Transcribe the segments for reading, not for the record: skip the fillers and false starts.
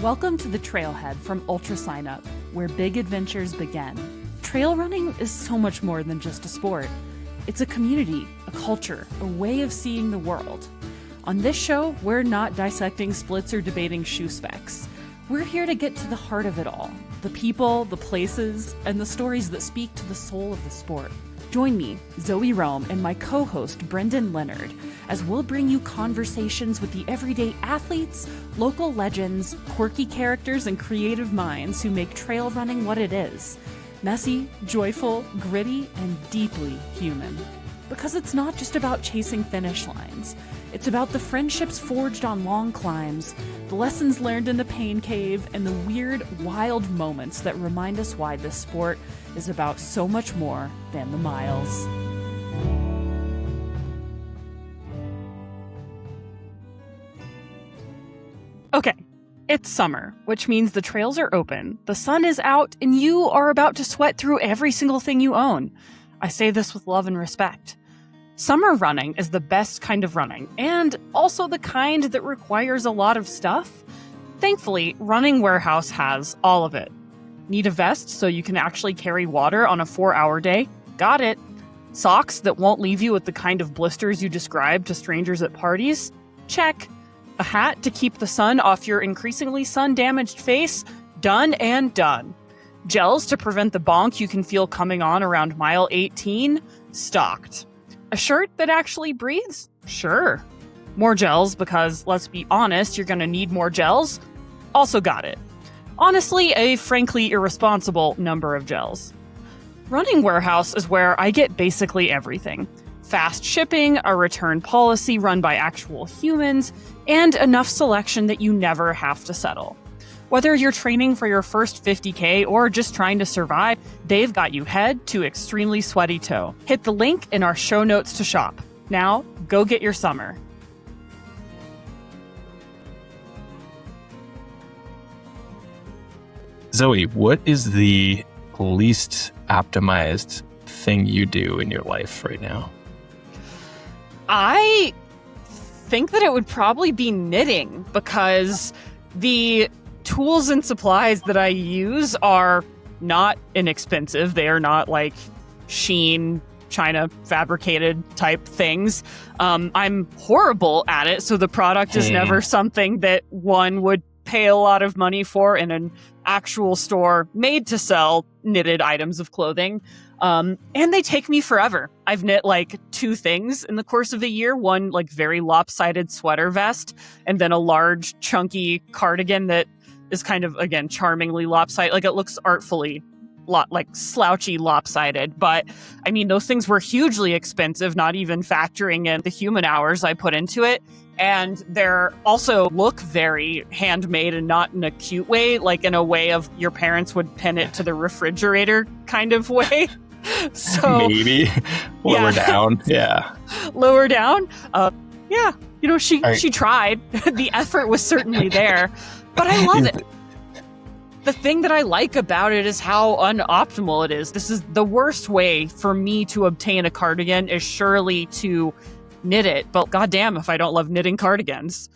Welcome to the Trailhead from Ultra Sign Up, where big adventures begin. Trail running is so much more than just a sport. It's a community, a culture, a way of seeing the world. On this show, we're not dissecting splits or debating shoe specs. We're here to get to the heart of it all, the people, the places, and the stories that speak to the soul of the sport. Join me, Zoe Rome, and my co-host, Brendan Leonard, as we'll bring you conversations with the everyday athletes, local legends, quirky characters, and creative minds who make trail running what it is. Messy, joyful, gritty, and deeply human. Because it's not just about chasing finish lines. It's about the friendships forged on long climbs, the lessons learned in the pain cave, and the weird, wild moments that remind us why this sport is about so much more than the miles. Okay, it's summer, which means the trails are open, the sun is out, and you are about to sweat through every single thing you own. I say this with love and respect. Summer running is the best kind of running, and also the kind that requires a lot of stuff. Thankfully, Running Warehouse has all of it. Need a vest so you can actually carry water on a 4-hour day? Got it. Socks that won't leave you with the kind of blisters you describe to strangers at parties? Check. A hat to keep the sun off your increasingly sun-damaged face? Done and done. Gels to prevent the bonk you can feel coming on around mile 18? Stocked. A shirt that actually breathes? Sure. More gels because, let's be honest, you're going to need more gels? Also got it. Honestly, a frankly irresponsible number of gels. Running Warehouse is where I get basically everything. Fast shipping, a return policy run by actual humans, and enough selection that you never have to settle. Whether you're training for your first 50K or just trying to survive, they've got you head to extremely sweaty toe. Hit the link in our show notes to shop. Now, go get your summer. Zoe, what is the least optimized thing you do in your life right now? I think that it would probably be knitting, because the tools and supplies that I use are not inexpensive. They are not like Shein, China fabricated type things. I'm horrible at it, so the product is never something that one would pay a lot of money for in an actual store made to sell knitted items of clothing. And they take me forever. I've knit like 2 things in the course of a year. One like very lopsided sweater vest, and then a large chunky cardigan that is kind of, again, charmingly lopsided. Like, it looks artfully like slouchy lopsided. But I mean, those things were hugely expensive, not even factoring in the human hours I put into it. And they're also look very handmade, and not in a cute way, like in a way of your parents would pin it to the refrigerator kind of way. So maybe lower down. Yeah. Lower down. Yeah. You know, she tried. The effort was certainly there, but I love it. The thing that I like about it is how unoptimal it is. This is the worst way for me to obtain a cardigan, is surely to knit it. But goddamn if I don't love knitting cardigans.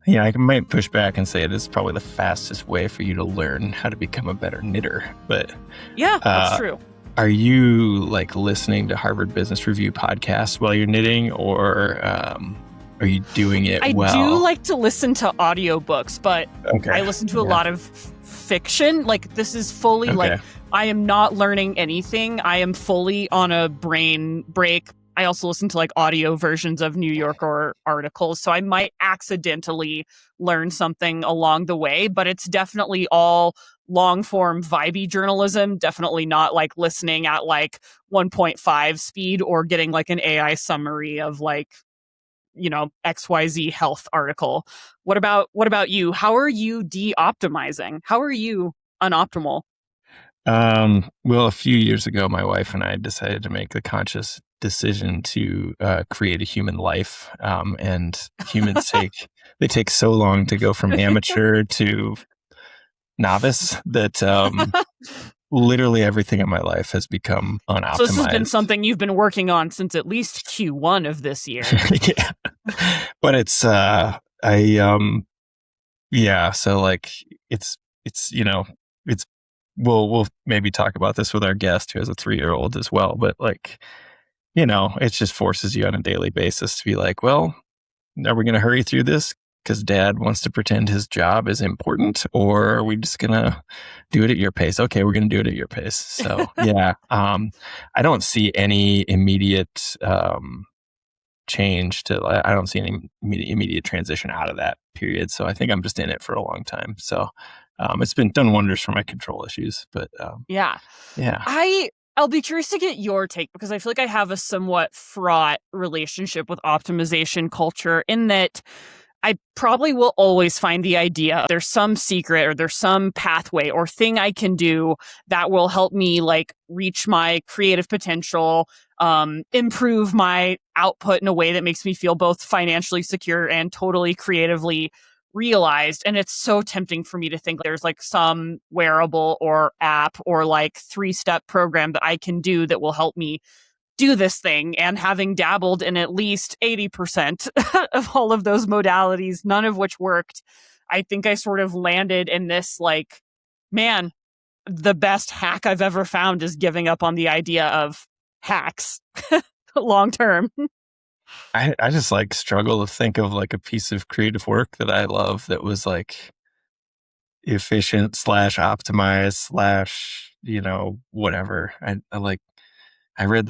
Yeah, I might push back and say it is probably the fastest way for you to learn how to become a better knitter. But yeah, that's true. Are you like listening to Harvard Business Review podcasts while you're knitting, or are you doing it well? I do like to listen to audiobooks, but okay. I listen to a lot of fiction. Like, this is fully like, I am not learning anything. I am fully on a brain break. I also listen to like audio versions of New Yorker articles, so I might accidentally learn something along the way, but it's definitely all long form vibey journalism, definitely not like listening at like 1.5 speed or getting like an AI summary of like, you know, XYZ health article. What about you? How are you de-optimizing? How are you unoptimal? Well, a few years ago, my wife and I decided to make the conscious decision to create a human life. And humans take so long to go from amateur to novice that literally everything in my life has become unoptimized. So this has been something you've been working on since at least Q1 of this year. Yeah. But it's Yeah. So like it's, it's, we'll maybe talk about this with our guest who has a 3-year-old as well. But like, it just forces you on a daily basis to be like, well, are we going to hurry through this because dad wants to pretend his job is important, or are we just going to do it at your pace? Okay, we're going to do it at your pace. So yeah, I don't see any immediate change I don't see any immediate transition out of that period. So I think I'm just in it for a long time. So it's been done wonders for my control issues. But Yeah. yeah, I'll be curious to get your take because I feel like I have a somewhat fraught relationship with optimization culture in that I probably will always find the idea there's some secret or there's some pathway or thing I can do that will help me like reach my creative potential, improve my output in a way that makes me feel both financially secure and totally creatively realized. And it's so tempting for me to think there's like some wearable or app or like 3-step program that I can do that will help me do this thing. And having dabbled in at least 80% of all of those modalities, none of which worked, I think I sort of landed in this like, man, the best hack I've ever found is giving up on the idea of hacks long term. I just like struggle to think of like a piece of creative work that I love that was like efficient slash optimized slash, whatever. I read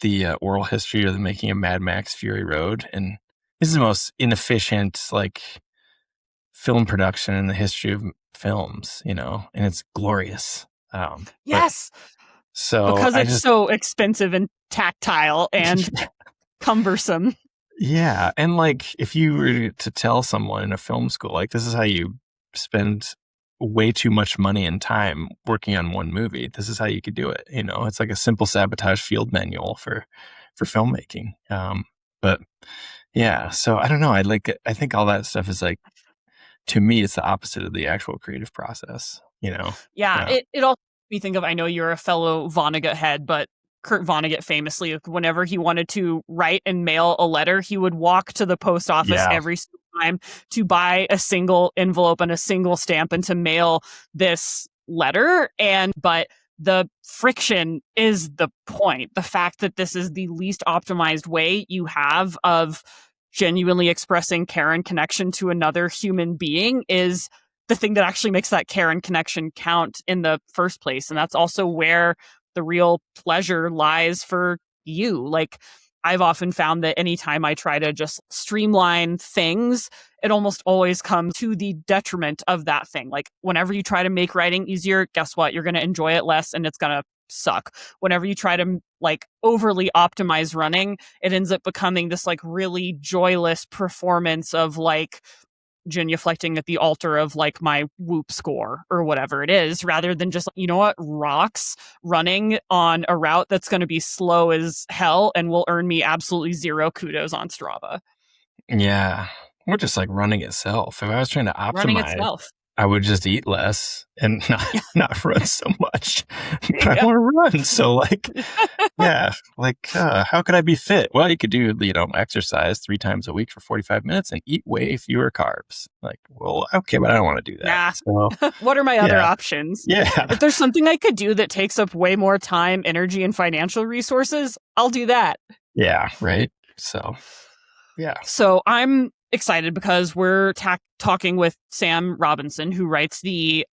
the oral history of the making of Mad Max Fury Road, and this is the most inefficient like film production in the history of films, and it's glorious. Yes, So because I it's just so expensive and tactile and cumbersome. yeah, and like if you were to tell someone in a film school like this is how you spend way too much money and time working on one movie, this is how you could do it. It's like a simple sabotage field manual for filmmaking. But yeah, so I don't know. I think all that stuff is like, to me, it's the opposite of the actual creative process. Yeah, Yeah, it also made me think of, I know you're a fellow Vonnegut head, but Kurt Vonnegut famously, whenever he wanted to write and mail a letter, he would walk to the post office yeah, every single time to buy a single envelope and a single stamp and to mail this letter. But the friction is the point. The fact that this is the least optimized way you have of genuinely expressing care and connection to another human being is the thing that actually makes that care and connection count in the first place. And that's also where the real pleasure lies for you. Like, I've often found that anytime I try to just streamline things, it almost always comes to the detriment of that thing. Like, whenever you try to make writing easier, guess what? You're going to enjoy it less and it's going to suck. Whenever you try to like overly optimize running, it ends up becoming this like really joyless performance of like genuflecting at the altar of like my Whoop score or whatever it is, rather than just, you know what, rocks running on a route that's going to be slow as hell and will earn me absolutely zero kudos on Strava. yeah. Or just like running itself. If I was trying to Running optimize, itself. I would just eat less and Yeah. not run so much. But I Yeah. want to run. So like, yeah, like how could I be fit? Well, you could do, exercise 3 times a week for 45 minutes and eat way fewer carbs. Like, well, okay, but I don't want to do that. Nah. So What are my other yeah, options? yeah, If there's something I could do that takes up way more time, energy, and financial resources, I'll do that. yeah, right. So yeah, So I'm excited because we're talking with Sam Robinson, who writes the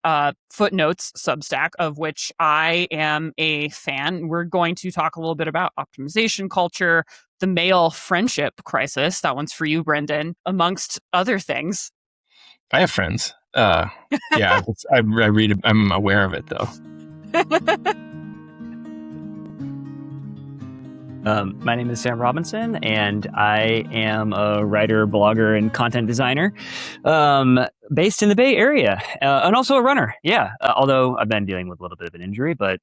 Footnotes Substack, of which I am a fan. We're going to talk a little bit about optimization culture, the male friendship crisis. That one's for you, Brendan, amongst other things. I have friends. Yeah, I read. I'm aware of it though. My name is Sam Robinson, and I am a writer, blogger, and content designer based in the Bay Area, and also a runner. Yeah, although I've been dealing with a little bit of an injury, but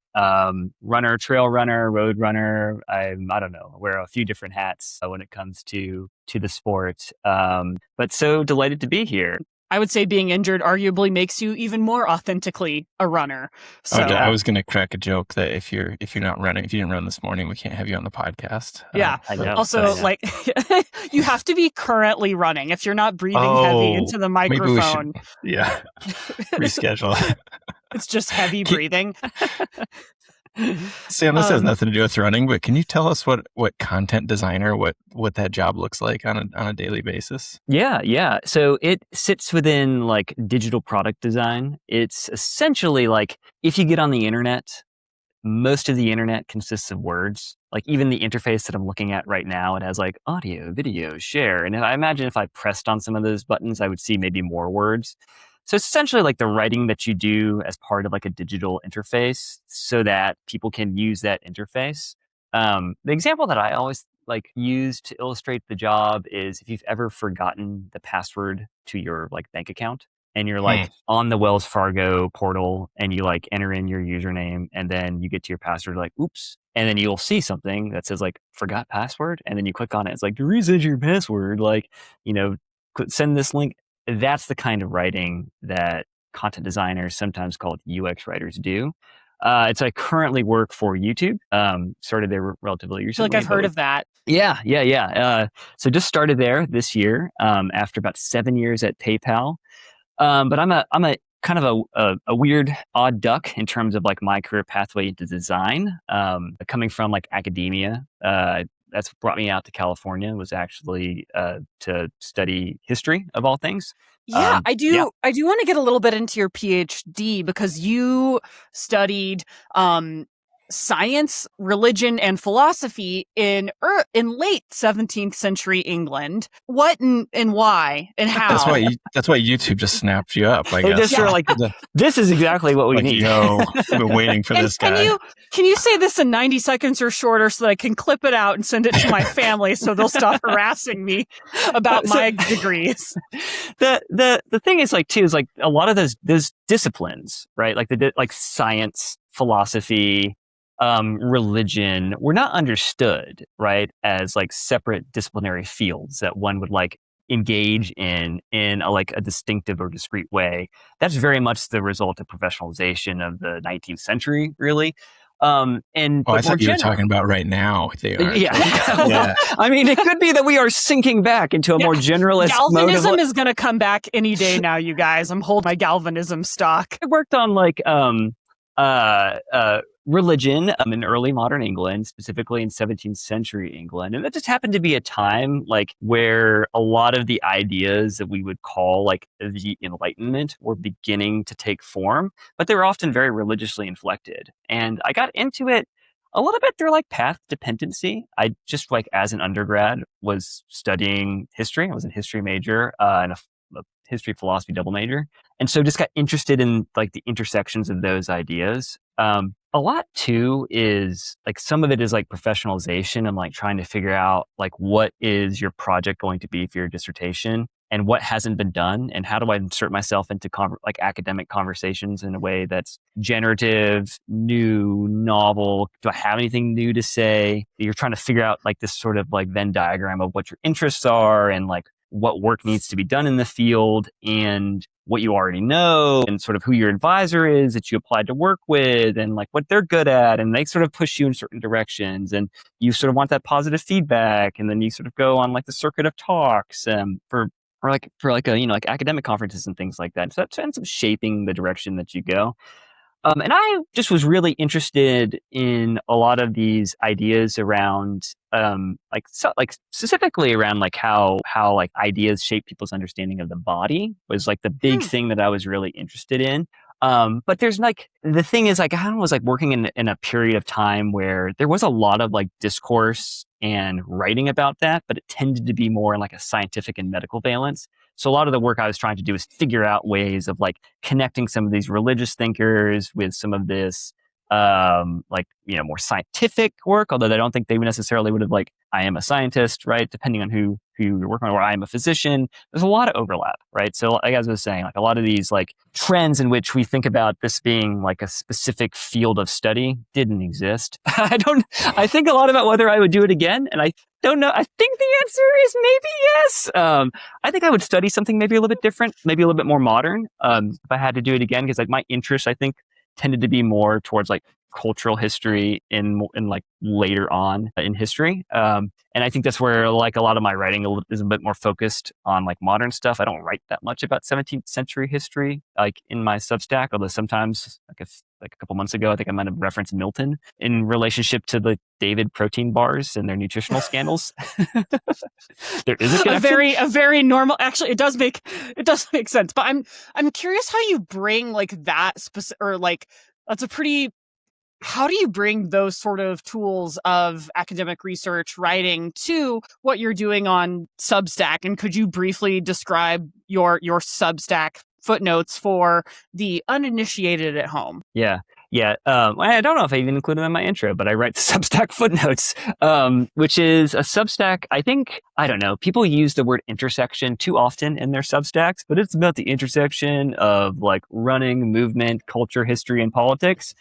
runner, trail runner, road runner. I don't know, wear a few different hats when it comes to the sport. But so delighted to be here. I would say being injured arguably makes you even more authentically a runner. So I was going to crack a joke that if you're not running, if you didn't run this morning, we can't have you on the podcast. yeah. I know. Also, like you have to be currently running. If you're not breathing heavy into the microphone, reschedule. It's just heavy breathing. Sam, this has nothing to do with running, but can you tell us what content designer, what that job looks like on a daily basis? Yeah. So it sits within like digital product design. It's essentially like if you get on the internet, most of the internet consists of words. Like even the interface that I'm looking at right now, it has like audio, video, share. And I imagine if I pressed on some of those buttons, I would see maybe more words. So it's essentially like the writing that you do as part of like a digital interface so that people can use that interface. The example that I always like use to illustrate the job is if you've ever forgotten the password to your like bank account and you're like on the Wells Fargo portal and you like enter in your username and then you get to your password like, oops. And then you'll see something that says like forgot password. And then you click on it. It's like to reset your password, like, send this link. That's the kind of writing that content designers, sometimes called UX writers, do. I currently work for YouTube. Started there relatively recently. I feel like I've heard of that. Yeah. So just started there this year after about 7 years at PayPal. But I'm a kind of a weird, odd duck in terms of like my career pathway into design. Coming from like academia, that's what brought me out to California was actually to study history of all things. Yeah, I do want to get a little bit into your PhD because you studied science, religion, and philosophy in late 17th century England. What and why and how? That's why YouTube just snapped you up. I they guess. Just were like, this is exactly what we need. Yo, I've been waiting for this guy. Can you say this in 90 seconds or shorter so that I can clip it out and send it to my family so they'll stop harassing me about my degrees? The thing is like too is like a lot of those disciplines, right? Like science, philosophy, religion were not understood, right, as like separate disciplinary fields that one would like engage in a distinctive or discrete way. That's very much the result of professionalization of the 19th century, really. I thought you were talking about right now. They are. Yeah. I mean, it could be that we are sinking back into a more generalist Galvanism is going to come back any day now, you guys. I'm holding my galvanism stock. I worked on like religion in early modern England, specifically in 17th century England. And that just happened to be a time like where a lot of the ideas that we would call like the Enlightenment were beginning to take form, but they were often very religiously inflected. And I got into it a little bit through like path dependency. I just like as an undergrad was studying history. I was a history major and a history philosophy double major. And so just got interested in like the intersections of those ideas. A lot too is like some of it is like professionalization and like trying to figure out like what is your project going to be for your dissertation and what hasn't been done and how do I insert myself into like academic conversations in a way that's generative, new, novel. Do I have anything new to say? You're trying to figure out like this sort of like Venn diagram of what your interests are and like what work needs to be done in the field and what you already know and sort of who your advisor is that you applied to work with and like what they're good at. And they sort of push you in certain directions and you sort of want that positive feedback. And then you sort of go on like the circuit of talks for academic conferences and things like that. So that ends up shaping the direction that you go. And I just was really interested in a lot of these ideas around, specifically around like how like ideas shape people's understanding of the body was like the big thing that I was really interested in. But there's like, the thing is like, I was like working in a period of time where there was a lot of like discourse and writing about that, but it tended to be more in like a scientific and medical valence. So a lot of the work I was trying to do is figure out ways of like connecting some of these religious thinkers with some of this like, more scientific work, although I don't think they necessarily would have like, I am a scientist, right? Depending on who you're working on, or I am a physician. There's a lot of overlap, right? So like, as I was saying, like a lot of these like trends in which we think about this being like a specific field of study didn't exist. I think a lot about whether I would do it again. And I don't know. I think the answer is maybe yes. I think I would study something maybe a little bit different, maybe a little bit more modern, if I had to do it again, because like my interest, I think, tended to be more towards like cultural history in like later on in history. And I think that's where like a lot of my writing is a bit more focused on like modern stuff. I don't write that much about 17th century history, like in my Substack, although sometimes like a couple months ago, I think I might have referenced Milton in relationship to the David protein bars and their nutritional scandals. There is a connection. A very normal. Actually, it does make sense. But I'm curious how you bring like that specific, or like that's a pretty. How do you bring those sort of tools of academic research writing to what you're doing on Substack? And could you briefly describe your Substack footnotes for the uninitiated at home? Yeah. I don't know if I even included them in my intro, but I write the Substack footnotes, which is a Substack. I don't know, people use the word intersection too often in their Substacks, but it's about the intersection of like running, movement, culture, history, and politics.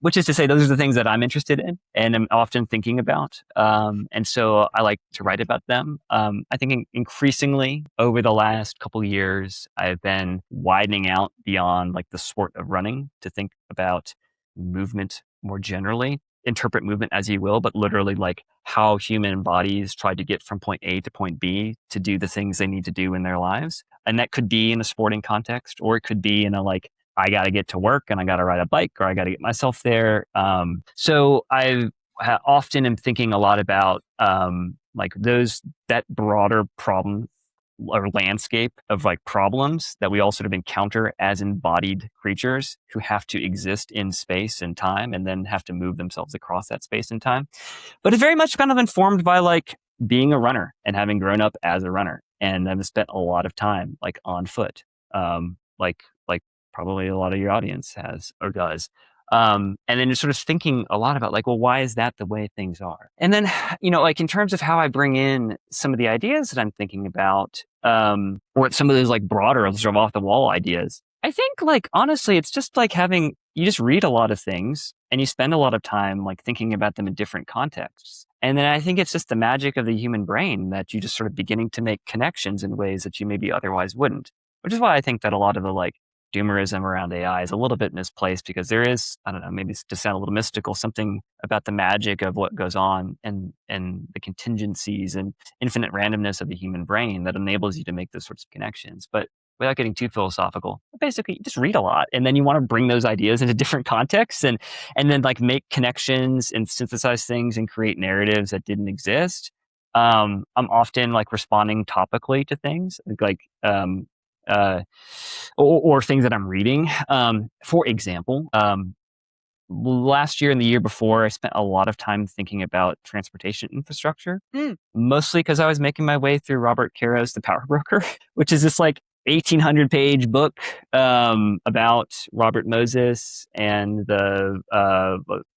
Which is to say, those are the things that I'm interested in and I'm often thinking about. And so I like to write about them. I think increasingly over the last couple of years, I've been widening out beyond like the sport of running to think about movement more generally. Interpret movement as you will, but literally like how human bodies try to get from point A to point B to do the things they need to do in their lives. And that could be in a sporting context, or it could be in a like, I got to get to work and I got to ride a bike, or I got to get myself there. So I often am thinking a lot about like that broader problem or landscape of like problems that we all sort of encounter as embodied creatures who have to exist in space and time and then have to move themselves across that space and time. But it's very much kind of informed by like being a runner and having grown up as a runner. And I've spent a lot of time like on foot, like probably a lot of your audience has or does. And then you're sort of thinking a lot about like, well, why is that the way things are? And then, like in terms of how I bring in some of the ideas that I'm thinking about, or some of those like broader sort of off the wall ideas, I think like, honestly, it's just like you just read a lot of things and you spend a lot of time like thinking about them in different contexts. And then I think it's just the magic of the human brain that you just sort of beginning to make connections in ways that you maybe otherwise wouldn't, which is why I think that a lot of the like doomerism around AI is a little bit misplaced, because there is, I don't know, maybe to sound a little mystical, something about the magic of what goes on and the contingencies and infinite randomness of the human brain that enables you to make those sorts of connections. But without getting too philosophical, basically you just read a lot and then you want to bring those ideas into different contexts and then like make connections and synthesize things and create narratives that didn't exist. I'm often like responding topically to things or things that I'm reading. For example, last year and the year before, I spent a lot of time thinking about transportation infrastructure, mostly because I was making my way through Robert Caro's The Power Broker, which is this like 1,800-page book about Robert Moses and the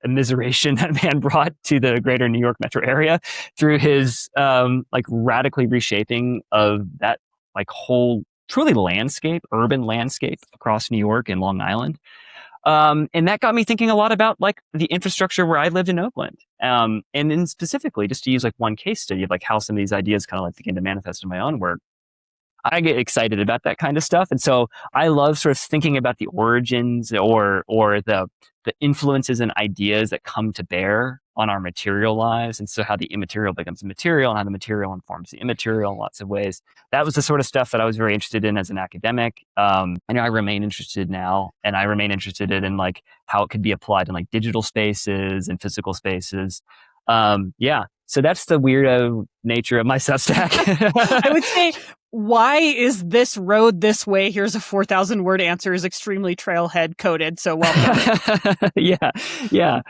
immiseration that man brought to the greater New York metro area through his like radically reshaping of that like whole truly urban landscape across New York and Long Island. And that got me thinking a lot about like the infrastructure where I lived in Oakland. And then specifically, just to use like one case study of like how some of these ideas kind of like begin to manifest in my own work, I get excited about that kind of stuff. And so I love sort of thinking about the origins or the influences and ideas that come to bear on our material lives. And so how the immaterial becomes material and how the material informs the immaterial in lots of ways. That was the sort of stuff that I was very interested in as an academic. And I remain interested now, and I remain interested in like how it could be applied in like digital spaces and physical spaces. So that's the weirdo nature of my Substack. I would say, why is this road this way? Here's a 4,000 word answer is extremely trailhead coded. So well done. Yeah.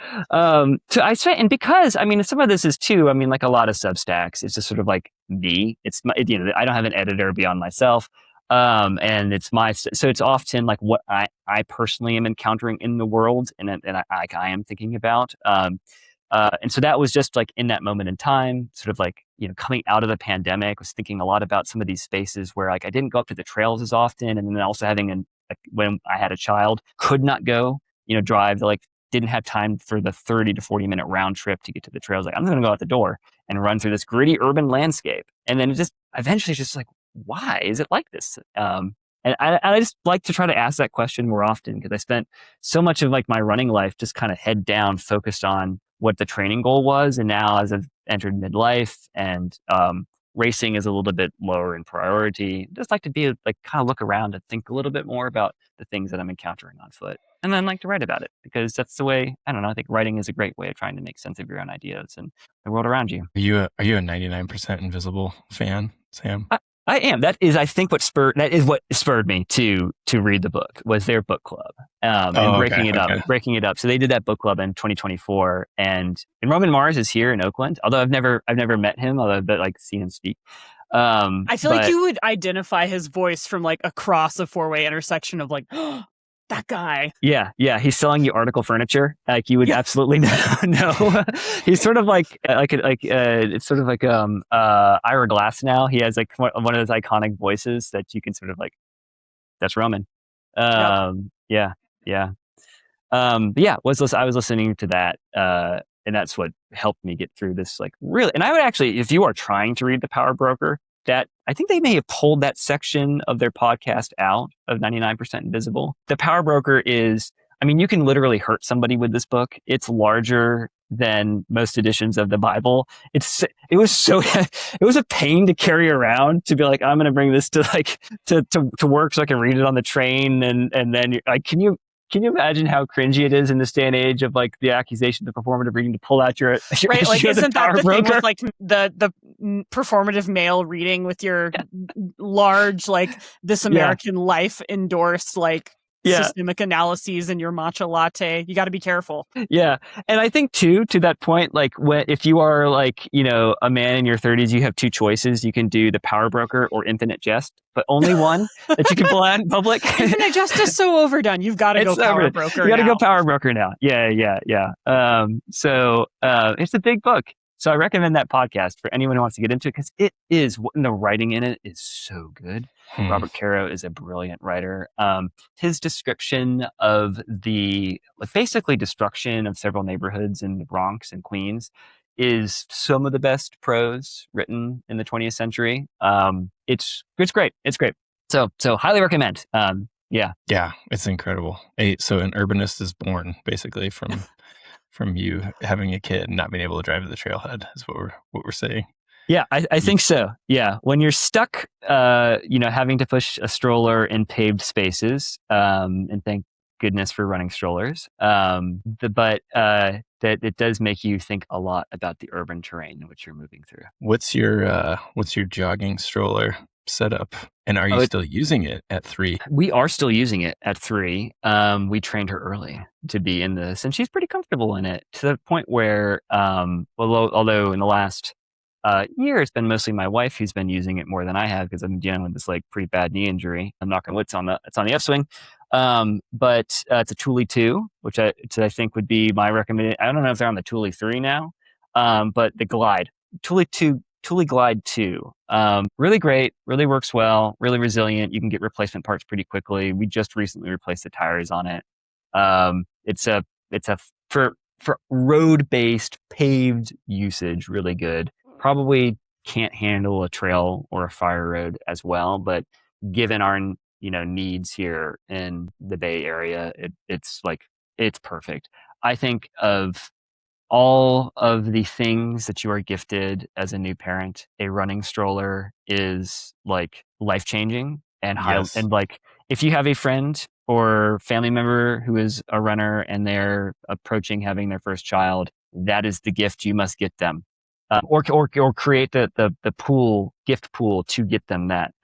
So I spent, and because, I mean, some of this is too, I mean, like a lot of Substacks, it's just sort of like me. I don't have an editor beyond myself. And so it's often like what I personally am encountering in the world, and I am thinking about. And so that was just like in that moment in time, sort of like, coming out of the pandemic, was thinking a lot about some of these spaces where like I didn't go up to the trails as often. And then also having when I had a child, could not go, drive, like didn't have time for the 30 to 40 minute round trip to get to the trails. Like I'm going to go out the door and run through this gritty urban landscape. And then it just eventually just like, why is it like this? And I just like to try to ask that question more often, because I spent so much of like my running life just kind of head down focused on what the training goal was. And now as I've entered midlife and racing is a little bit lower in priority, just like to be like kind of look around and think a little bit more about the things that I'm encountering on foot. And then like to write about it, because that's the way, I don't know, I think writing is a great way of trying to make sense of your own ideas and the world around you. Are you a 99% Invisible fan, Sam? I am. That is what spurred me to read the book, was their book club, and breaking it up. So they did that book club in 2024, and Roman Mars is here in Oakland. Although I've never met him, although I've like seen him speak. I feel like you would identify his voice from like across a four-way intersection of like, that guy. Yeah. He's selling you article furniture. Like you would absolutely know. He's sort of like it's sort of like Ira Glass now. He has like one of those iconic voices that you can sort of like, that's Roman. Yeah. I was listening to that, and that's what helped me get through this. Like really, and I would actually, if you are trying to read The Power Broker, that I think they may have pulled that section of their podcast out of 99% Invisible. The Power Broker is, I mean, you can literally hurt somebody with this book. It's larger than most editions of the Bible. It was a pain to carry around, to be like, I'm going to bring this to like to work so I can read it on the train, and then like, can you imagine how cringy it is in this day and age of like the accusation of performative reading to pull out your right? Like, isn't that the thing with like the performative male reading with your large like This American Life endorsed like systemic analyses and your matcha latte? You got to be careful. Yeah, and I think too, to that point, like if you are like a man in your 30s, you have two choices. You can do The Power Broker or Infinite Jest, but only one that you can pull out in public. Infinite Jest is so overdone. You've got to go Power Broker. You got to go Power Broker now. Yeah. So it's a big book. So I recommend that podcast for anyone who wants to get into it, because it is, the writing in it is so good. Robert Caro is a brilliant writer. His description of the basically destruction of several neighborhoods in the Bronx and Queens is some of the best prose written in the 20th century. It's great. It's great. So highly recommend. Yeah, it's incredible. So an urbanist is born basically from you having a kid and not being able to drive to the trailhead is what we're saying. Yeah, I think so. Yeah, when you're stuck, having to push a stroller in paved spaces, and thank goodness for running strollers. But that it does make you think a lot about the urban terrain in which you're moving through. What's your jogging stroller setup, and are you still using it at 3? We are still using it at 3. We trained her early to be in this, and she's pretty comfortable in it, to the point where, although in the last year, it's been mostly my wife who's been using it more than I have, because I'm dealing with this like pretty bad knee injury. I'm knocking wood, it's on the upswing. But it's a Thule 2, which I think would be my recommendation. I don't know if they're on the Thule 3 now, but the Glide, Thule Glide 2, really great, really works well, really resilient. You can get replacement parts pretty quickly. We just recently replaced the tires on it. It's for road-based paved usage, really good. Probably can't handle a trail or a fire road as well, but given our needs here in the Bay Area, it's perfect. I think of all of the things that you are gifted as a new parent, a running stroller is like life-changing and high. Yes. And like, if you have a friend or family member who is a runner and they're approaching having their first child, that is the gift you must get them, or create the gift pool to get them that.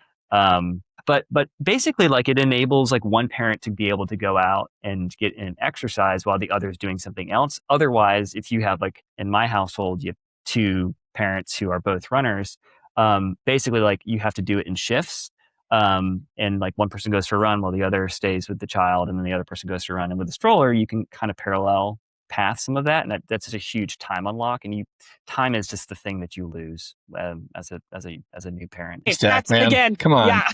But basically, like, it enables like one parent to be able to go out and get an exercise while the other is doing something else. Otherwise, if you have, like in my household, you have 2 parents who are both runners, basically like you have to do it in shifts. and like one person goes for a run while the other stays with the child, and then the other person goes for a run. And with the stroller, you can kind of parallel path some of that, and that's just a huge time unlock. And time is just the thing that you lose as a new parent. Stack, man. Again, come on. Yeah.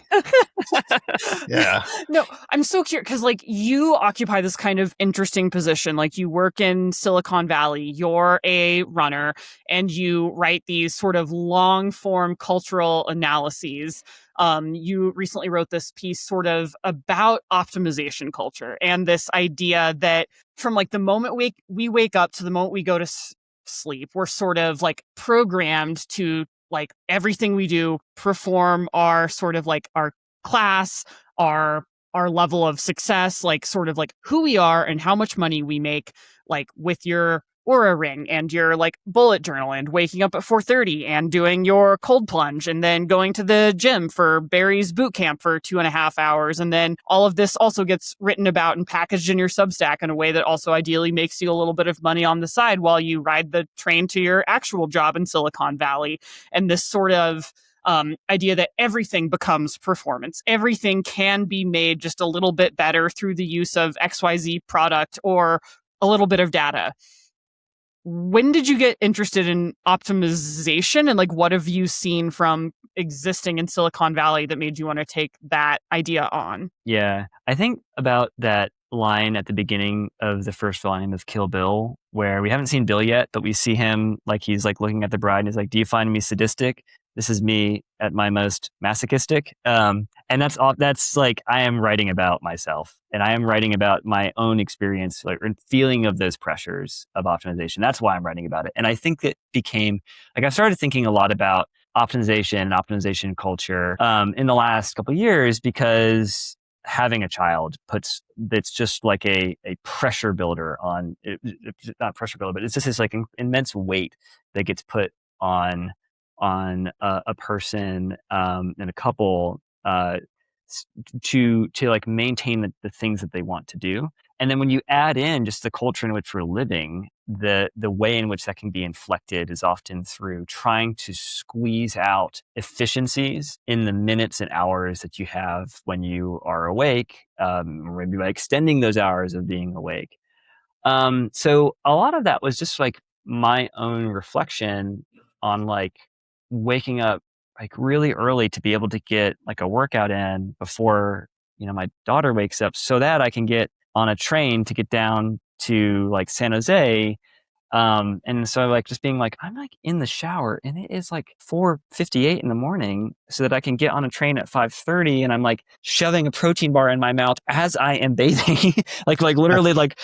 Yeah. No, I'm so curious because like you occupy this kind of interesting position. Like you work in Silicon Valley, you're a runner, and you write these sort of long form cultural analyses. You recently wrote this piece sort of about optimization culture and this idea that from like the moment we wake up to the moment we go to sleep, we're sort of like programmed to like everything we do perform our sort of like our class, our level of success, like sort of like who we are and how much money we make, like with your Aura ring and your like bullet journal and waking up at 4:30 and doing your cold plunge and then going to the gym for Barry's boot camp for 2.5 hours. And then all of this also gets written about and packaged in your Substack in a way that also ideally makes you a little bit of money on the side while you ride the train to your actual job in Silicon Valley. And this sort of idea that everything becomes performance. Everything can be made just a little bit better through the use of XYZ product or a little bit of data. When did you get interested in optimization, and like what have you seen from existing in Silicon Valley that made you want to take that idea on? Yeah, I think about that line at the beginning of the first volume of Kill Bill, where we haven't seen Bill yet, but we see him like he's like looking at the bride and he's like, "Do you find me sadistic? This is me at my most masochistic." And that's all. That's like I am writing about myself, and I am writing about my own experience, like and feeling of those pressures of optimization. That's why I'm writing about it. And I think it became like I started thinking a lot about optimization and optimization culture in the last couple of years because having a child it's just like a pressure builder on it's not pressure builder, but it's just this like immense weight that gets put on a person and a couple to like maintain the things that they want to do. And then when you add in just the culture in which we're living, the way in which that can be inflected is often through trying to squeeze out efficiencies in the minutes and hours that you have when you are awake, or maybe by extending those hours of being awake. So a lot of that was just like my own reflection on like waking up like really early to be able to get like a workout in before, my daughter wakes up so that I can get on a train to get down to like San Jose. And so like just being like, I'm like in the shower and it is like 4:58 in the morning so that I can get on a train at 5:30 and I'm like shoving a protein bar in my mouth as I am bathing. like literally like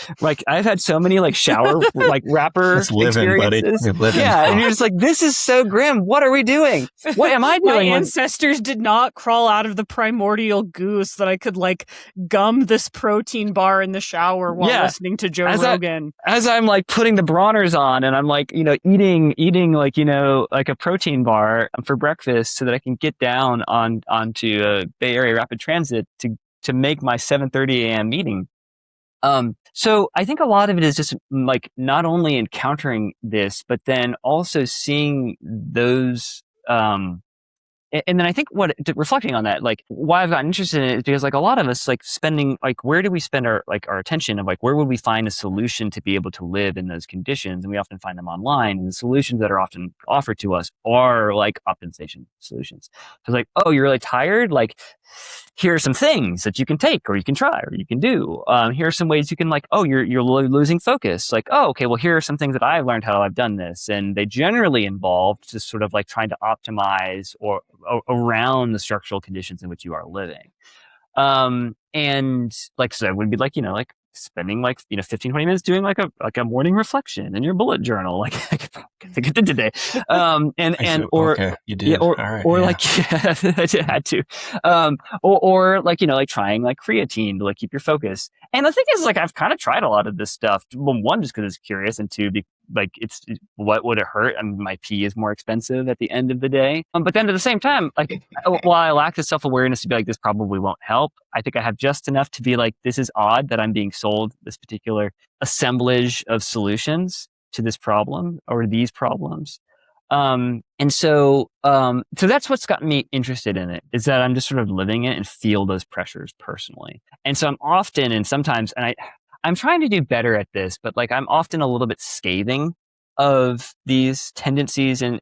I've had so many like shower like wrapper experiences. Living, yeah. And you're just like, this is so grim. What are we doing? What am I doing? My ancestors did not crawl out of the primordial goose that I could like gum this protein bar in the shower while listening to Joe Rogan. As I'm like putting the bronner on and I'm like, eating like, like a protein bar for breakfast so that I can get down onto Bay Area Rapid Transit to make my 7:30 a.m. meeting. So I think a lot of it is just like not only encountering this, but then also seeing those, and then I think reflecting on that, like why I've gotten interested in it is because like a lot of us like spending, like where do we spend our attention of like, where would we find a solution to be able to live in those conditions? And we often find them online, and the solutions that are often offered to us are like optimization solutions. So it's like, oh, you're really tired? Like, here are some things that you can take or you can try or you can do. Here are some ways you can like, oh, you're losing focus. Like, oh, okay, well, here are some things that I've learned how I've done this. And they generally involve just sort of like trying to optimize or around the structural conditions in which you are living. And like, so it would be like, like spending like, 15, 20 minutes doing like a morning reflection in your bullet journal. Like I could think of it today. You did. I had to, or like, like trying like creatine to like keep your focus. And the thing is like, I've kind of tried a lot of this stuff. Well, one, just because it's curious, and two, like it's what would it hurt? I mean, my pee is more expensive at the end of the day. But then at the same time, like while I lack the self-awareness to be like, this probably won't help, I think I have just enough to be like, this is odd that I'm being sold this particular assemblage of solutions to this problem or these problems. So that's what's gotten me interested in it, is that I'm just sort of living it and feel those pressures personally. And so I'm often, and sometimes, and I'm trying to do better at this, but like I'm often a little bit scathing of these tendencies and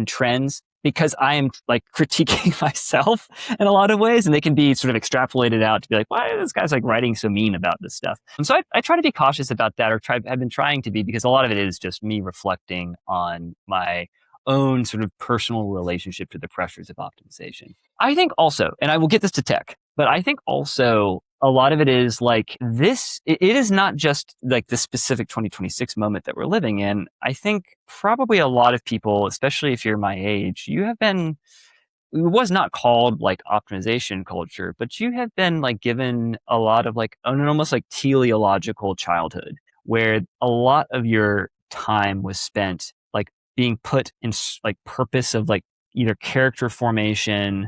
trends, because I am like critiquing myself in a lot of ways, and they can be sort of extrapolated out to be like, why are this guy's like writing so mean about this stuff? And so I try to be cautious about that, or have been trying to be, because a lot of it is just me reflecting on my own sort of personal relationship to the pressures of optimization. I think also, and I will get this to tech, but I think also a lot of it is like this, it is not just like the specific 2026 moment that we're living in. I think probably a lot of people, especially if you're my age, you have been, it was not called like optimization culture, but you have been like given a lot of like an almost like teleological childhood, where a lot of your time was spent like being put in like purpose of like either character formation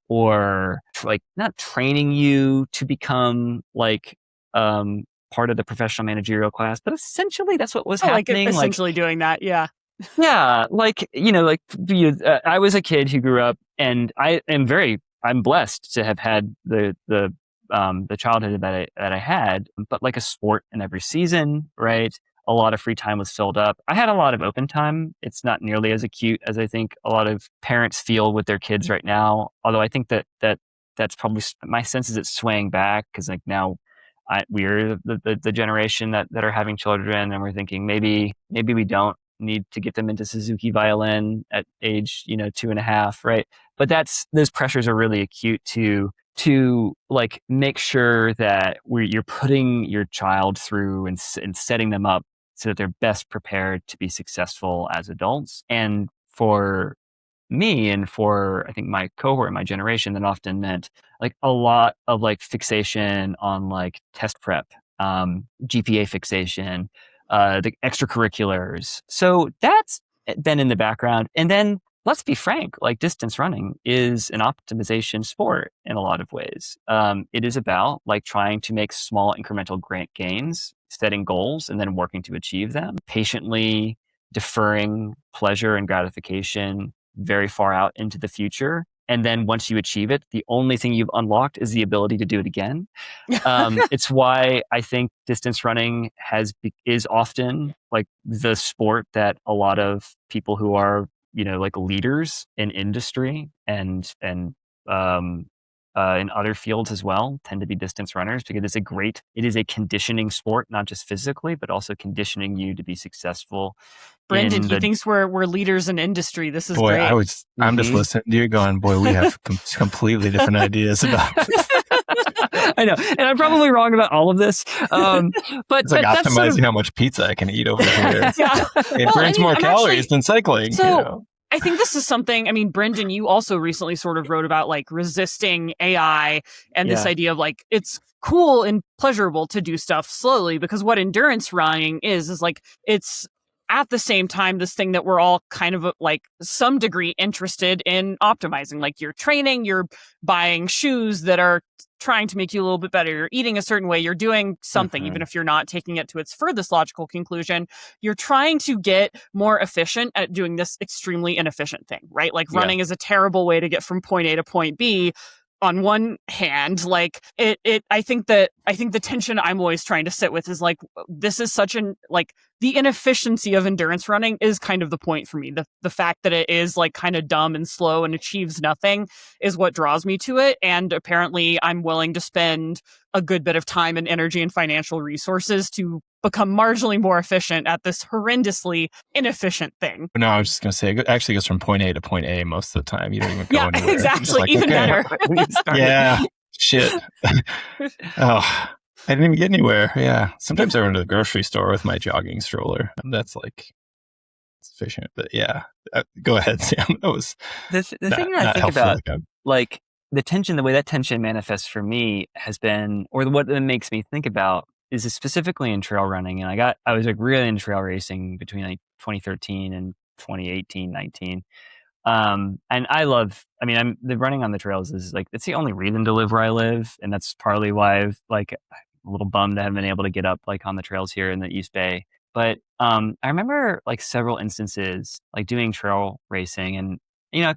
or like not training you to become like part of the professional managerial class, but essentially that's what was happening. Like essentially doing that, yeah. Yeah, like, I was a kid who grew up, and I'm blessed to have had the childhood that I had, but like a sport in every season, right? A lot of free time was filled up. I had a lot of open time. It's not nearly as acute as I think a lot of parents feel with their kids right now. Although I think that's probably, my sense is it's swaying back, because like now we're the generation that are having children, and we're thinking maybe we don't need to get them into Suzuki violin at age 2.5, right? But those pressures are really acute to like make sure that you're putting your child through and setting them up so that they're best prepared to be successful as adults. And for me, and for I think my cohort, my generation, that often meant like a lot of like fixation on like test prep, GPA fixation, the extracurriculars. So that's been in the background. And then let's be frank, like distance running is an optimization sport in a lot of ways. It is about like trying to make small incremental gains, setting goals, and then working to achieve them, patiently deferring pleasure and gratification very far out into the future. And then once you achieve it, the only thing you've unlocked is the ability to do it again. It's why I think distance running is often like the sport that a lot of people who are, like leaders in industry and in other fields as well tend to be distance runners, because it is a conditioning sport, not just physically, but also conditioning you to be successful. Brendan, he thinks we're leaders in industry. This is boy, great. I'm just listening. You're going, boy, we have completely different ideas about this. I know, and I'm probably wrong about all of this. But it's like optimizing how much pizza I can eat over here. Yeah. It burns more calories than cycling. So I think this is something, I mean, Brendan, you also recently sort of wrote about like resisting AI and this idea of like, it's cool and pleasurable to do stuff slowly, because what endurance running is like, it's at the same time this thing that we're all kind of like some degree interested in optimizing. Like you're training, you're buying shoes that are trying to make you a little bit better, you're eating a certain way, you're doing something, even if you're not taking it to its furthest logical conclusion, you're trying to get more efficient at doing this extremely inefficient thing, right? Like running is a terrible way to get from point A to point B. On one hand, like I think the tension I'm always trying to sit with is like, this is such an, like, the inefficiency of endurance running is kind of the point for me. The fact that it is like kind of dumb and slow and achieves nothing is what draws me to it. And apparently I'm willing to spend a good bit of time and energy and financial resources to become marginally more efficient at this horrendously inefficient thing. No, I was just going to say, it actually goes from point A to point A most of the time. You don't even go anywhere. Exactly. Like, even better. Yeah. Shit. Oh, I didn't even get anywhere. Yeah. Sometimes I run to the grocery store with my jogging stroller. That's like, it's efficient. But yeah, go ahead, Sam. That was the thing that I think about, like the tension, the way that tension manifests for me has been, or what it makes me think about is specifically in trail running. And I was like really into trail racing between like 2013 and 2018, 19. And I'm the running on the trails is like, it's the only reason to live where I live. And that's partly why I've like a little bummed I haven't been able to get up like on the trails here in the East Bay. But I remember like several instances like doing trail racing, and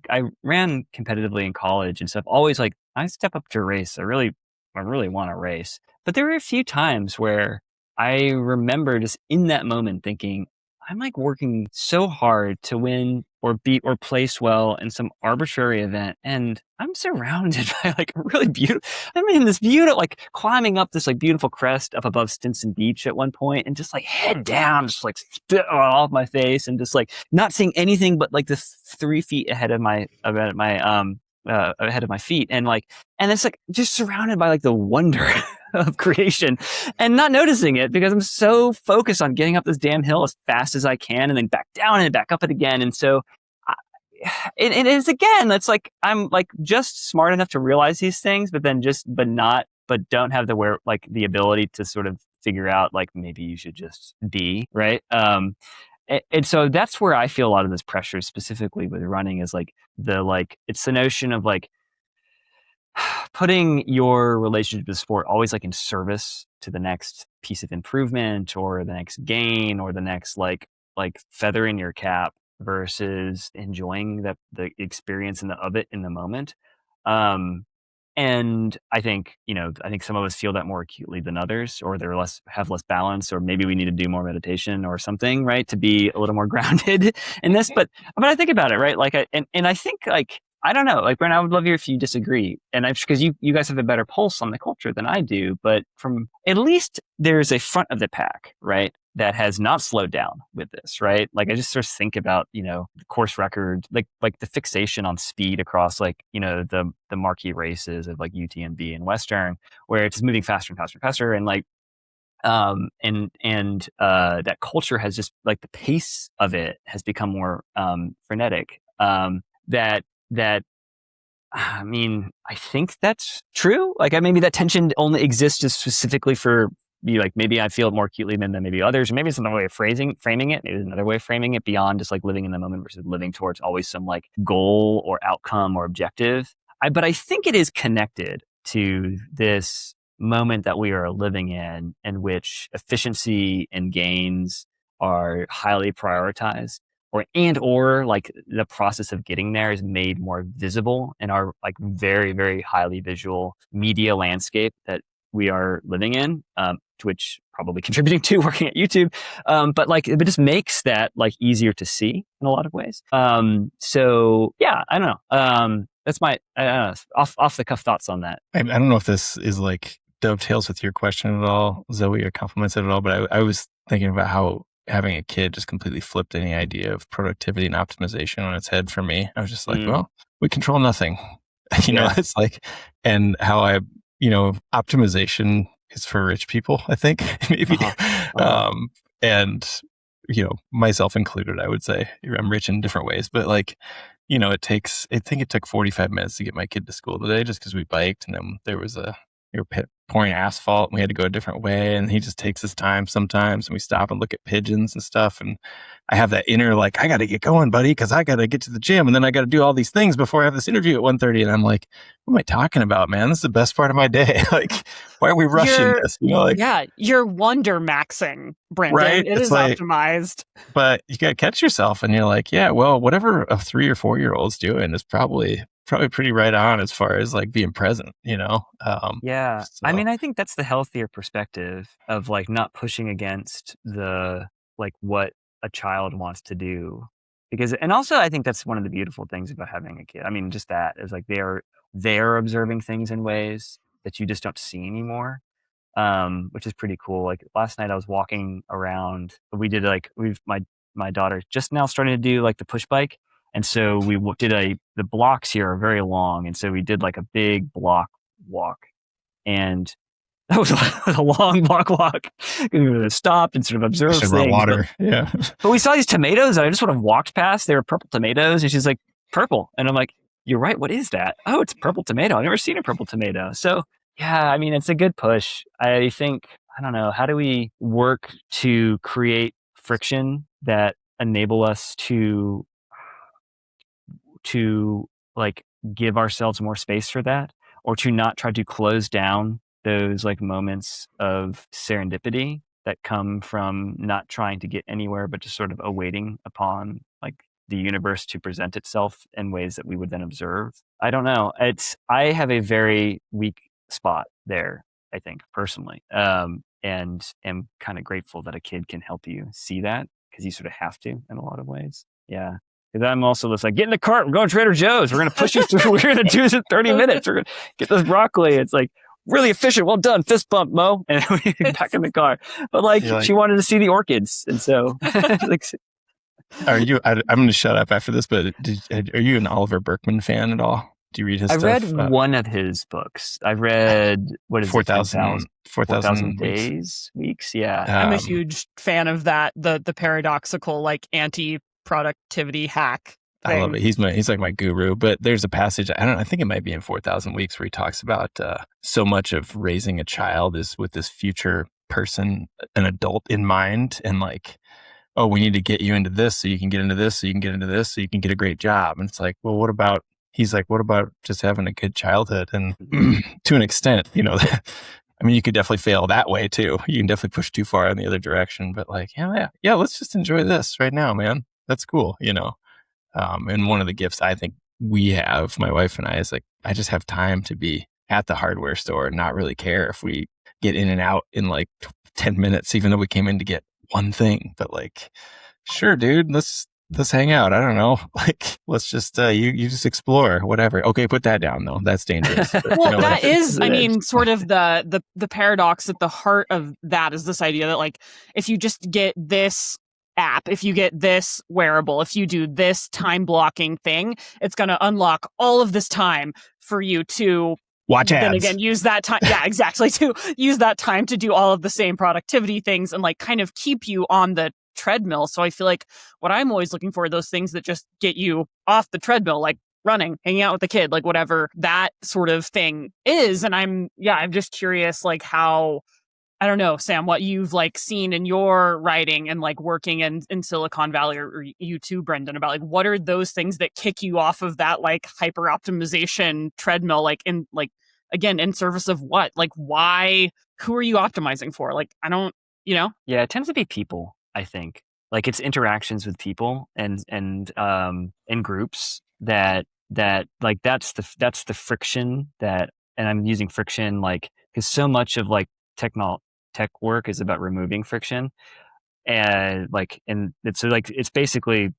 I ran competitively in college and stuff. Always like I step up to a race. I really want to race. But there were a few times where I remember just in that moment thinking, I'm like working so hard to win or beat or place well in some arbitrary event. And I'm surrounded by like really beautiful, I'm in this beautiful, like climbing up this like beautiful crest up above Stinson Beach at one point and just like head down, just like spit all off my face and just like not seeing anything but like the 3 feet ahead of my feet. And it's like just surrounded by like the wonder of creation and not noticing it because I'm so focused on getting up this damn hill as fast as I can and then back down and back up it again. And so it is again, it's like, I'm like just smart enough to realize these things, but don't have the ability to sort of figure out like, maybe you should just be right. And so that's where I feel a lot of this pressure specifically with running is like it's the notion of like putting your relationship with sport always like in service to the next piece of improvement or the next gain or the next like feather in your cap versus enjoying the experience of it in the moment. And I think some of us feel that more acutely than others, or have less balance, or maybe we need to do more meditation or something, right, to be a little more grounded in this. But I think about it, right? Like, I think like I don't know, like Brent, I would love you if you disagree, and because you guys have a better pulse on the culture than I do, but from at least there's a front of the pack, right, that has not slowed down with this, right? Like I just sort of think about, the course record, like the fixation on speed across like, the marquee races of like UTMB and Western, where it's moving faster and faster and faster. And like, that culture has just like the pace of it has become more, frenetic. I mean, I think that's true. Like, maybe that tension only exists just specifically for you. Like, maybe I feel it more acutely than maybe others, or maybe it's another way of framing it. Maybe there's another way of framing it beyond just like living in the moment versus living towards always some like goal or outcome or objective. But I think it is connected to this moment that we are living in which efficiency and gains are highly prioritized or like the process of getting there is made more visible in our like very, very highly visual media landscape that we are living in, to which probably contributing to working at YouTube. But like, it just makes that like easier to see in a lot of ways. So yeah, I don't know. That's my off the cuff thoughts on that. I don't know if this is like dovetails with your question at all, Zoe, or complements it at all, but I was thinking about how having a kid just completely flipped any idea of productivity and optimization on its head for me. I was just like, well, we control nothing. It's like, and how optimization is for rich people, I think, maybe. And, myself included, I would say. I'm rich in different ways, but like, I think it took 45 minutes to get my kid to school today just because we biked, and then they were pouring asphalt and we had to go a different way, and he just takes his time sometimes, and we stop and look at pigeons and stuff, and I have that inner like, I gotta get going, buddy, because I gotta get to the gym, and then I gotta do all these things before I have this interview at 1:30, and I'm like, what am I talking about, man? This is the best part of my day. Like, why are we rushing this? You're wonder maxing, Brandon. Right? It is like, optimized. But you gotta catch yourself, and you're like, yeah, well, whatever a 3 or 4 year old's doing is probably pretty right on as far as like being present, Yeah. So. I mean, I think that's the healthier perspective of like not pushing against the like what a child wants to do, and also I think that's one of the beautiful things about having a kid. I mean, just that is like they're observing things in ways that you just don't see anymore, which is pretty cool. Like last night I was walking around. We did my daughter just now starting to do like the push bike. And so we did the blocks here are very long. And so we did like a big block walk. And that was a long block walk. We stopped and sort of observed things. Water. Yeah. But we saw these tomatoes that I just sort of walked past. They were purple tomatoes. And she's like, purple. And I'm like, you're right. What is that? Oh, it's a purple tomato. I've never seen a purple tomato. So yeah, I mean, it's a good push. I think, I don't know, how do we work to create friction that enable us to like give ourselves more space for that, or to not try to close down those like moments of serendipity that come from not trying to get anywhere, but just sort of awaiting upon like the universe to present itself in ways that we would then observe. I don't know. I have a very weak spot there, I think, personally. And am kind of grateful that a kid can help you see that, because you sort of have to in a lot of ways. Yeah. Because I'm also just like, get in the cart. We're going to Trader Joe's. We're going to push you through. We're going to do this in 30 minutes. We're going to get this broccoli. It's like, really efficient. Well done. Fist bump, Mo. And we back in the car. But like, she wanted to see the orchids. And so like, are you, I'm going to shut up after this, but are you an Oliver Berkman fan at all? Do you read his stuff? I read one of his books. I read, what is 4,000 days, weeks. Yeah. I'm a huge fan of that. The paradoxical, like anti-productivity hack thing. I love it. He's like my guru. But there's a passage, I think it might be in 4,000 Weeks, where he talks about so much of raising a child is with this future person, an adult in mind, and like, oh, we need to get you into this so you can get into this, so you can get into this, so you can get a great job. And it's like, well, what about just having a good childhood? And to an extent, I mean, you could definitely fail that way too. You can definitely push too far in the other direction. But like, yeah, let's just enjoy this right now, man. That's cool, And one of the gifts I think we have, my wife and I, is like, I just have time to be at the hardware store and not really care if we get in and out in like 10 minutes, even though we came in to get one thing. But like, sure, dude, let's hang out. I don't know. Like, let's just, you just explore, whatever. Okay, put that down though. That's dangerous. But, well, that is, I mean, sort of the paradox at the heart of that is this idea that like, if you just get this app, if you get this wearable, if you do this time blocking thing, it's going to unlock all of this time for you to watch ads. Then again, use that time. Yeah, exactly. To use that time to do all of the same productivity things and like kind of keep you on the treadmill. So I feel like what I'm always looking for are those things that just get you off the treadmill, like running, hanging out with the kid, like whatever that sort of thing is. And I'm just curious, like how, I don't know, Sam, what you've like seen in your writing and like working in Silicon Valley, or you too, Brendan, about like what are those things that kick you off of that like hyper optimization treadmill, like in like, again, in service of what? Like why, who are you optimizing for? Like, I don't, Yeah, it tends to be people, I think. Like it's interactions with people and in groups that like that's the friction that, and I'm using friction like because so much of like tech work is about removing friction, and it's basically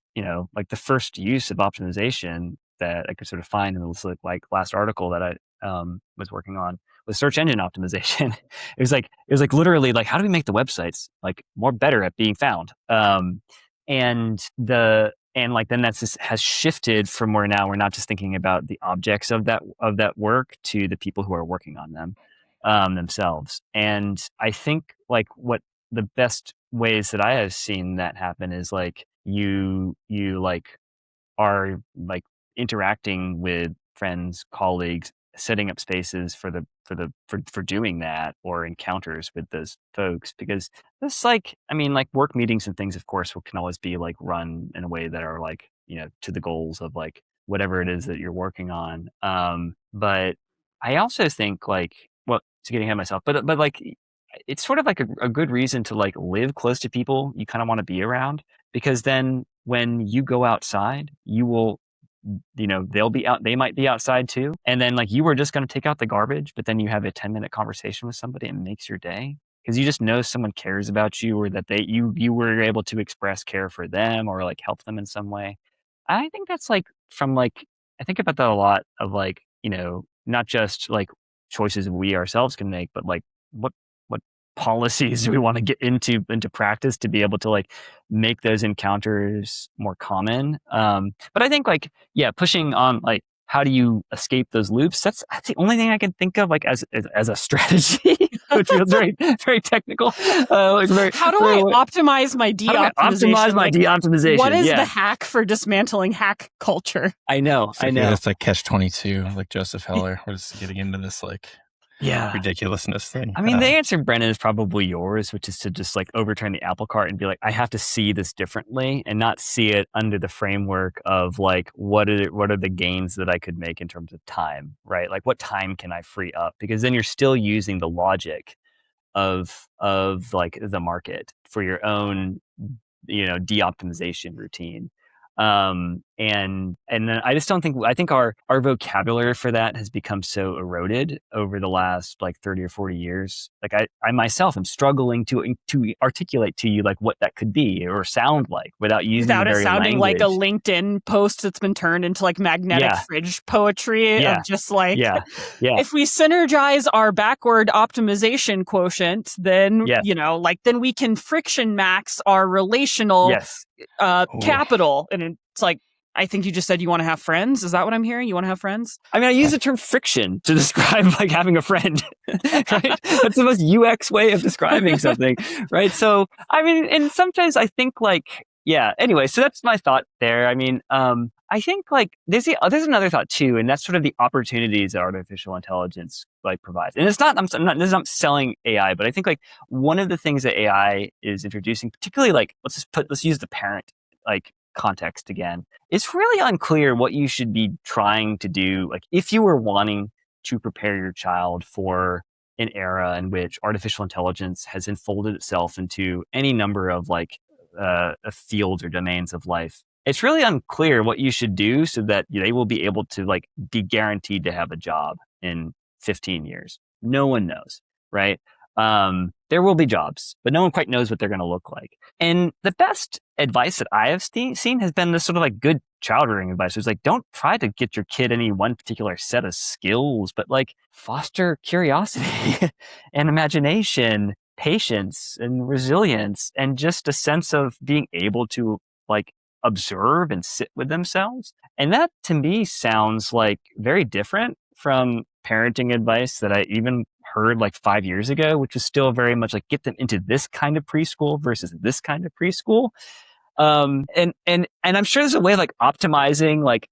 like the first use of optimization that I could sort of find in this like last article that I was working on was search engine optimization. it was like literally like, how do we make the websites like more better at being found? And then that's just has shifted from where now we're not just thinking about the objects of that work to the people who are working on them themselves. And I think like what the best ways that I have seen that happen is like you like are like interacting with friends, colleagues, setting up spaces for doing that, or encounters with those folks, because it's like, I mean, like work meetings and things, of course, can always be like run in a way that are like, to the goals of like whatever it is that you're working on. But I also think like, well, it's getting ahead of myself, but like, it's sort of like a good reason to like live close to people you kind of want to be around, because then when you go outside, you will, they'll be out, they might be outside too. And then like you were just going to take out the garbage, but then you have a 10-minute conversation with somebody and it makes your day, because you just know someone cares about you, or that you were able to express care for them or like help them in some way. I think that's like I think about that a lot of like, not just like choices we ourselves can make, but like what policies do we want to get into practice to be able to like make those encounters more common. But I think like, pushing on like, how do you escape those loops? That's the only thing I can think of like as a strategy, which feels very, very technical. How do I optimize my de-optimization? Optimize my de-optimization. What is the hack for dismantling hack culture? I know. It's like catch-22, like Joseph Heller. We're just getting into this like ridiculousness thing. I mean, the answer, Brennan, is probably yours, which is to just like overturn the apple cart and be like, I have to see this differently, and not see it under the framework of like, what are the gains that I could make in terms of time, right? Like what time can I free up? Because then you're still using the logic of like the market for your own, de-optimization routine. And then I think our vocabulary for that has become so eroded over the last like 30 or 40 years. Like I myself am struggling to articulate to you like what that could be or sound like without using Without the it very sounding language. like a LinkedIn post that's been turned into like magnetic fridge poetry of just like, if we synergize our backward optimization quotient, then, then we can friction max our relational capital. And it's like, I think you just said you want to have friends. Is that what I'm hearing? You want to have friends? I mean, I use the term friction to describe like having a friend, right? That's the most UX way of describing something, right? So, I mean, and sometimes I think like, anyway, so that's my thought there. I mean, I think like there's another thought too, and that's sort of the opportunities that artificial intelligence like provides. And it's not, this is not selling AI, but I think like one of the things that AI is introducing, particularly like, let's use the parent like context again. It's really unclear what you should be trying to do. Like if you were wanting to prepare your child for an era in which artificial intelligence has enfolded itself into any number of like fields or domains of life, it's really unclear what you should do so that they will be able to like be guaranteed to have a job in 15 years. No one knows, right? There will be jobs, but no one quite knows what they're going to look like. And the best advice that I have seen has been this sort of like good child rearing advice. It's like, don't try to get your kid any one particular set of skills, but like foster curiosity and imagination, patience and resilience, and just a sense of being able to like observe and sit with themselves. And that to me sounds like very different from parenting advice that I even heard like 5 years ago, which was still very much like get them into this kind of preschool versus this kind of preschool. And I'm sure there's a way of like optimizing, like,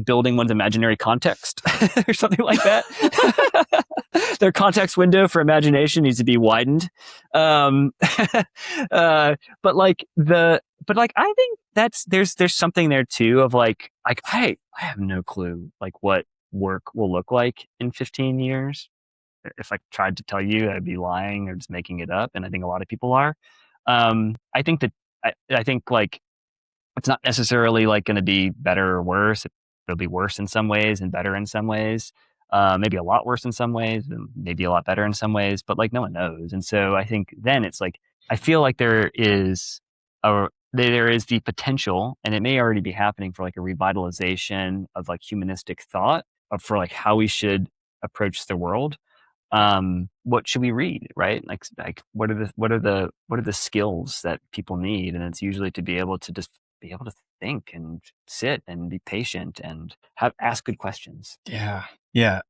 building one's imaginary context or something like that. Their context window for imagination needs to be widened. But I think there's something there too of like I have no clue like what work will look like in 15 years. If I tried to tell you, I'd be lying or just making it up. And I think a lot of people are. I think like it's not necessarily like going to be better or worse. It'll be worse in some ways and better in some ways. Maybe a lot worse in some ways and maybe a lot better in some ways, but like no one knows. And so I think then it's like, I feel like there is the potential, and it may already be happening, for like a revitalization of like humanistic thought for like how we should approach the world. What should we read, right? Like what are the skills that people need? And it's usually to be able to think and sit and be patient and ask good questions. Yeah.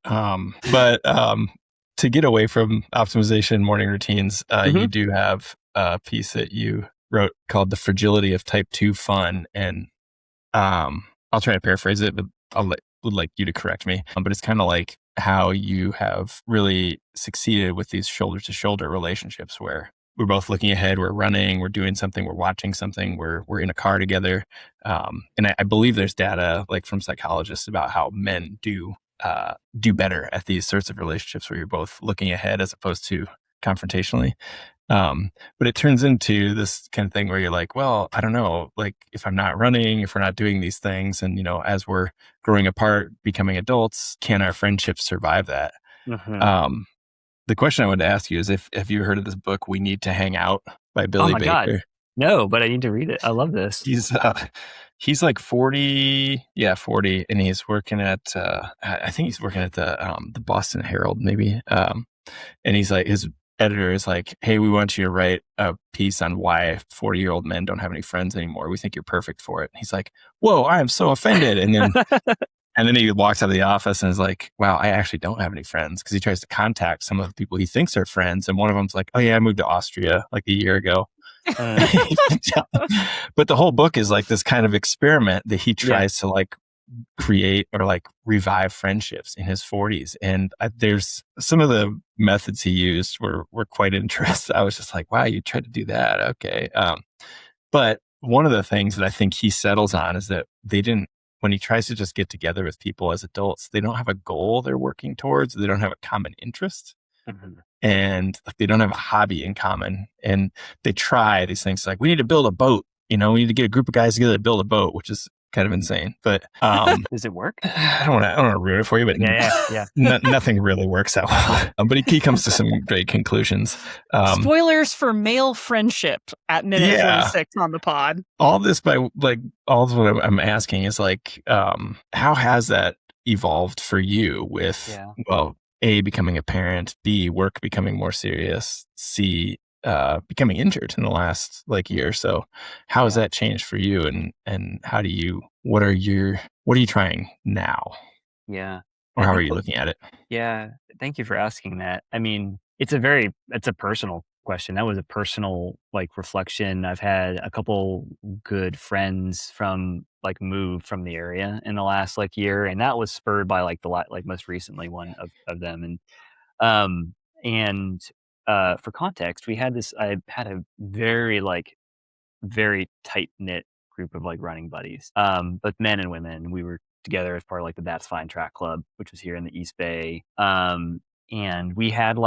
But to get away from optimization morning routines, you do have a piece that you wrote called "The Fragility of Type 2 Fun," and I'll try to paraphrase it, but would like you to correct me. But it's kind of like how you have really succeeded with these shoulder-to-shoulder relationships where we're both looking ahead, we're running, we're doing something, we're watching something, we're in a car together. And I believe there's data like from psychologists about how men do better at these sorts of relationships where you're both looking ahead as opposed to confrontationally. But it turns into this kind of thing where you're like, well, I don't know, like if I'm not running, if we're not doing these things, and as we're growing apart, becoming adults, can our friendships survive that? Mm-hmm. The question I wanted to ask you is have you heard of this book, We Need to Hang Out by Billy Baker? God. No, but I need to read it. I love this. He's like 40, 40, and he's working at I think he's working at the Boston Herald maybe. And he's like, his editor is like, hey, we want you to write a piece on why 40-year-old men don't have any friends anymore. We think you're perfect for it. And he's like, whoa, I am so offended. And then he walks out of the office and is like, wow, I actually don't have any friends, because he tries to contact some of the people he thinks are friends. And one of them's like, oh yeah, I moved to Austria like a year ago. But the whole book is like this kind of experiment that he tries to like create or like revive friendships in his 40s. And there's some of the methods he used were quite interesting. I was just like, wow, you tried to do that. Okay. But one of the things that I think he settles on is that when he tries to just get together with people as adults, they don't have a goal they're working towards. They don't have a common interest. Mm-hmm. and like they don't have a hobby in common. And they try these things like, we need to build a boat. We need to get a group of guys together to build a boat, which is kind of insane. But does it work? I don't want to ruin it for you, but yeah. Nothing really works out well. But he comes to some great conclusions. Spoilers for male friendship at minute 46 on the pod. All this all what I'm asking is like, how has that evolved for you with, A, becoming a parent, B, work becoming more serious, C, becoming injured in the last year or so? How has that changed for you, and what are you trying now? Yeah. Or how are you looking at it? Yeah. Thank you for asking that. I mean, it's a personal question. That was a personal reflection. I've had a couple good friends move from the area in the last year, and that was spurred by the most recently one of them. And for context, I had a very very tight knit group of running buddies, both men and women. We were together as part of the That's Fine Track Club, which was here in the East Bay. And we had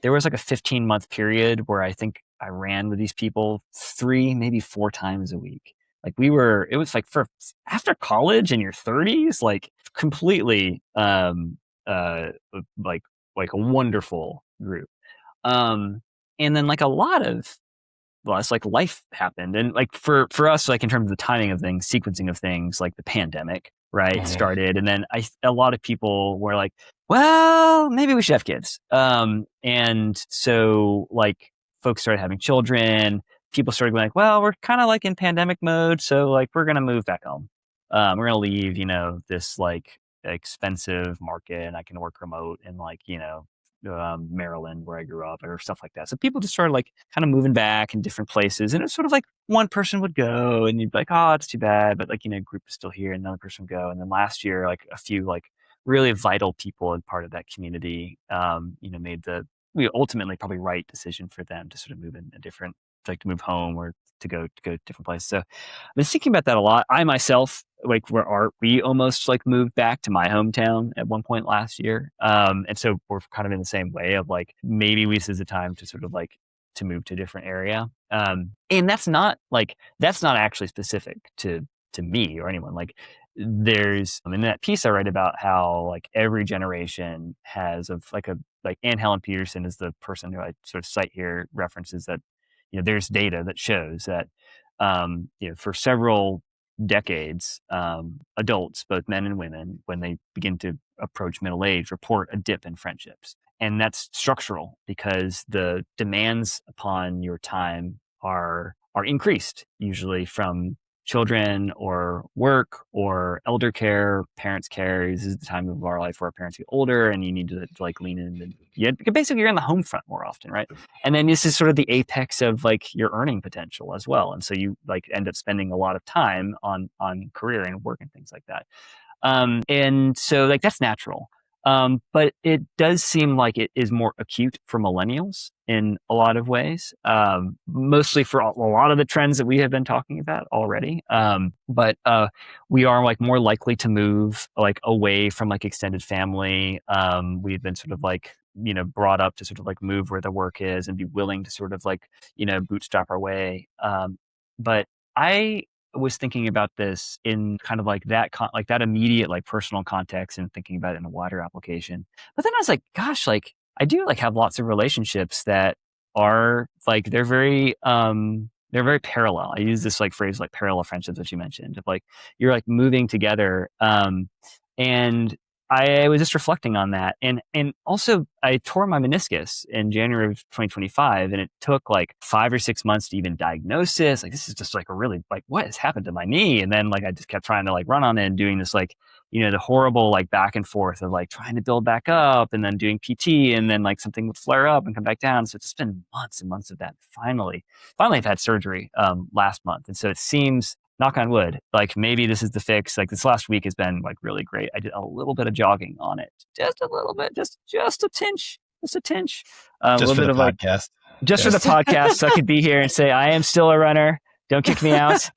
there was a 15-month period where I think I ran with these people 3, maybe 4 times a week. It was for after college in your 30s, completely a wonderful group. And then a lot of us, life happened. And for us, in terms of the timing of things, sequencing of things, the pandemic, right, started. And then a lot of people were well, maybe we should have kids. And so folks started having children. People started going well, we're kind of in pandemic mode. So we're going to move back home. We're going to leave, this expensive market, and I can work remote in Maryland, where I grew up, or stuff like that. So people just started kind of moving back in different places, and it's sort of one person would go, and you'd be oh, it's too bad, but group is still here, and another person would go. And then last year, a few really vital people and part of that community, made the ultimately probably right decision for them to sort of move in a different, to move home or to go different places. So I've been thinking about that a lot. I myself, we almost moved back to my hometown at one point last year. And so we're kind of in the same way of maybe this is the time to sort of to move to a different area. And that's not actually specific to me or anyone. There's in that piece I write about how every generation has Anne Helen Peterson is the person who I sort of cite here, references that there's data that shows that for several decades, adults, both men and women, when they begin to approach middle age, report a dip in friendships. And that's structural because the demands upon your time are increased, usually from children or work or elder care, parents' care. This is the time of our life where our parents get older, and you need to lean in. And you're in the home front more often, right? And then this is sort of the apex of your earning potential as well. And so you end up spending a lot of time on career and work and things like that. And so that's natural. But it does seem like it is more acute for millennials in a lot of ways, mostly for a lot of the trends that we have been talking about already. But we are more likely to move away from extended family. We've been sort of brought up to sort of move where the work is and be willing to sort of bootstrap our way. But I was thinking about this in kind of that immediate personal context, and thinking about it in a wider application. But then I was gosh, I do have lots of relationships that are they're very parallel. I use this phrase parallel friendships that you mentioned, of you're moving together. And I was just reflecting on that. And also I tore my meniscus in January of 2025, and it took 5 or 6 months to even diagnose this. This is just a really what has happened to my knee? And then I just kept trying to run on it and doing this the horrible back and forth of trying to build back up, and then doing PT, and then something would flare up and come back down. So it's just been months and months of that. Finally I've had surgery last month. And so it seems, knock on wood, maybe this is the fix. This last week has been really great. I did a little bit of jogging on it, just a little bit, just a tinch, just a little for bit the of podcast. For the podcast, so I could be here and say I am still a runner. Don't kick me out.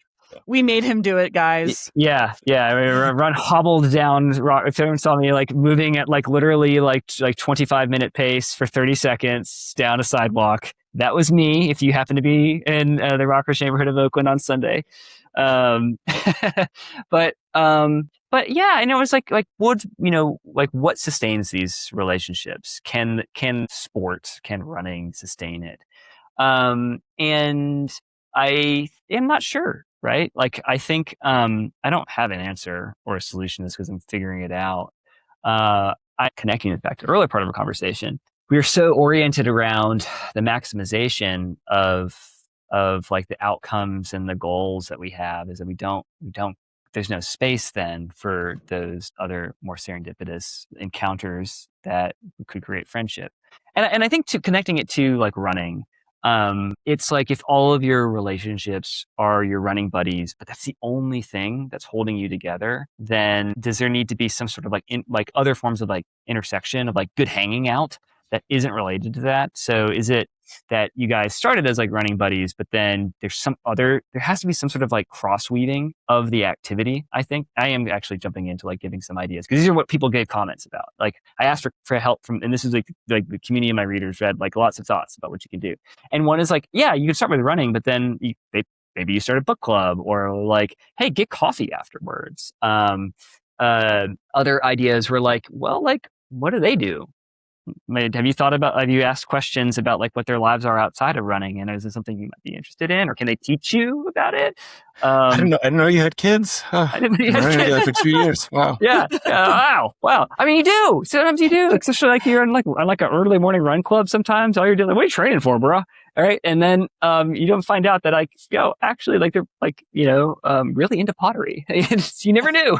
We made him do it, guys. Yeah. I mean, run hobbled down. If anyone saw me like moving at like literally like 25-minute pace for 30 seconds down a sidewalk, that was me. If you happen to be in the Rockridge neighborhood of Oakland on Sunday, but yeah, I know it's like what what sustains these relationships? Can running sustain it? And I am not sure, right? Like, I think, I don't have an answer or a solution to this because I'm figuring it out. I'm connecting it back to the earlier part of our conversation. We are so oriented around the maximization of like the outcomes and the goals that we have is that we don't, there's no space then for those other more serendipitous encounters that could create friendship. And I think connecting it to like running, it's like if all of your relationships are your running buddies, but that's the only thing that's holding you together, then does there need to be some sort of like other forms of like intersection of like good hanging out that isn't related to that? So is it that you guys started as like running buddies, but then there has to be some sort of like cross weaving of the activity? I think I am actually jumping into like giving some ideas because these are what people gave comments about. Like I asked for help from, and this is like the community of my readers read like lots of thoughts about what you can do. And one is like, yeah, you can start with running, but then maybe you start a book club of like, hey, get coffee afterwards. Other ideas were like, well, like, what do they do? Have you asked questions about like what their lives are outside of running? And is it something you might be interested in, or can they teach you about it? I didn't know you had kids. I didn't know you had kids. For 2 years. Wow. Yeah. Wow. I mean, you do. Sometimes you do. Especially like you're in like an early morning run club sometimes. All you're doing, like, what are you training for, bro? All right. And then you don't find out that like, actually like they're like, really into pottery. You never knew.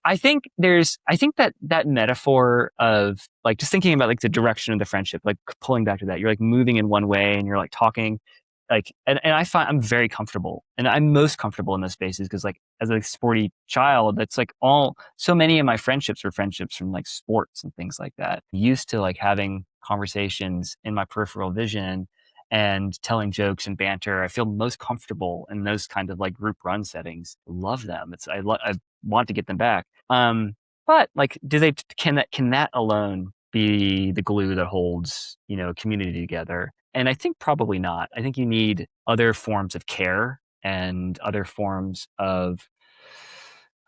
I think that metaphor of like just thinking about like the direction of the friendship, like pulling back to that, you're like moving in one way and you're like talking like, and I find I'm very comfortable, and I'm most comfortable in those spaces because like as a sporty child, that's like so many of my friendships were friendships from like sports and things like that. Used to like having conversations in my peripheral vision and telling jokes and banter. I feel most comfortable in those kind of like group run settings. Love them. I want to get them back. But like, can that alone be the glue that holds, a community together? And I think probably not. I think you need other forms of care and other forms of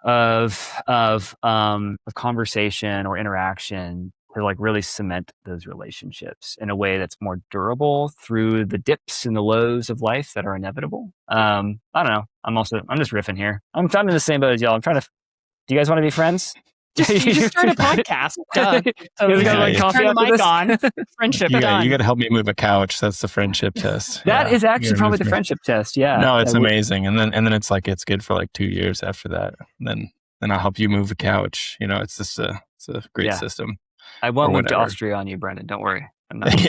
conversation or interaction to like really cement those relationships in a way that's more durable through the dips and the lows of life that are inevitable. I don't know. I'm just riffing here. I'm in the same boat as y'all. Do you guys want to be friends? You just start a podcast. Duh. So we gotta turn the mic on. Friendship. You got to help me move a couch. That's the friendship test. That is actually probably the friendship test. Yeah. No, it's amazing. And then it's like it's good for like 2 years after that. And then I'll help you move a couch. It's just it's a great system. I won't move to Austria on you, Brendan. Don't worry. I'm not.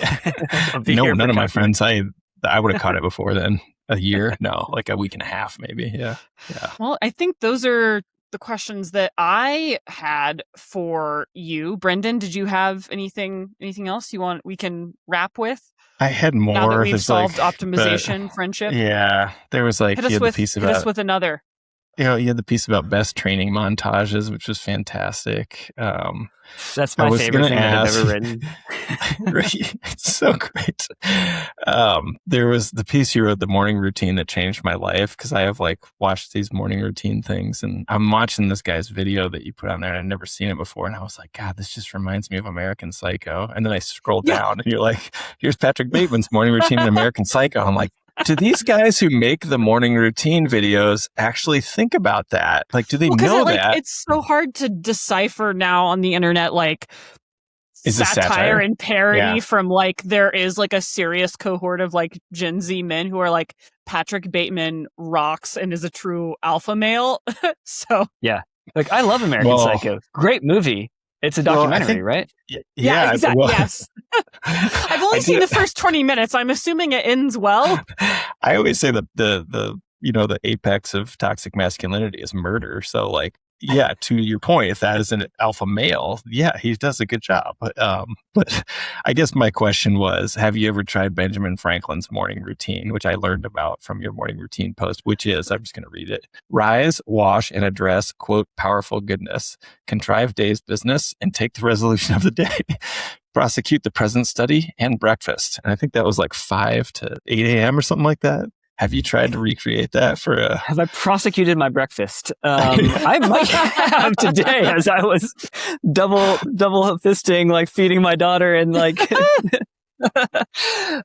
No, none of my friends. I would have caught it before then. A year? No, like a week and a half, maybe. Yeah. Well, I think those are the questions that I had for you. Brendan, did you have anything else we can wrap with? I had more. Now that we've solved optimization, friendship. Yeah, there was like hit us with another. You had the piece about best training montages, which was fantastic. That's my favorite thing I've ever written. Right? It's so great. There was the piece you wrote, the morning routine that changed my life, because I have like watched these morning routine things, and I'm watching this guy's video that you put on there, and I'd never seen it before, and I was like, God, this just reminds me of American Psycho. And then I scroll down, and you're like, here's Patrick Bateman's morning routine in American Psycho. I'm like, do these guys who make the morning routine videos actually think about that? Like, do they know that? It's so hard to decipher now on the internet, like is satire and parody from like, there is like a serious cohort of like Gen Z men who are like, Patrick Bateman rocks and is a true alpha male. So yeah, like I love American Psycho. Great movie. It's a documentary, right? Yeah, exactly. Yes. I've only seen the first 20 minutes. I'm assuming it ends well. I always say that the apex of toxic masculinity is murder. So like yeah, to your point, if that is an alpha male, yeah, he does a good job. But I guess my question was, have you ever tried Benjamin Franklin's morning routine, which I learned about from your morning routine post, which is, I'm just going to read it. Rise, wash, and address, quote, powerful goodness, contrive day's business, and take the resolution of the day. Prosecute the present study and breakfast. And I think that was like 5 to 8 a.m. or something like that. Have you tried to recreate that for a... Have I prosecuted my breakfast? I might have today as I was double fisting, like feeding my daughter and like,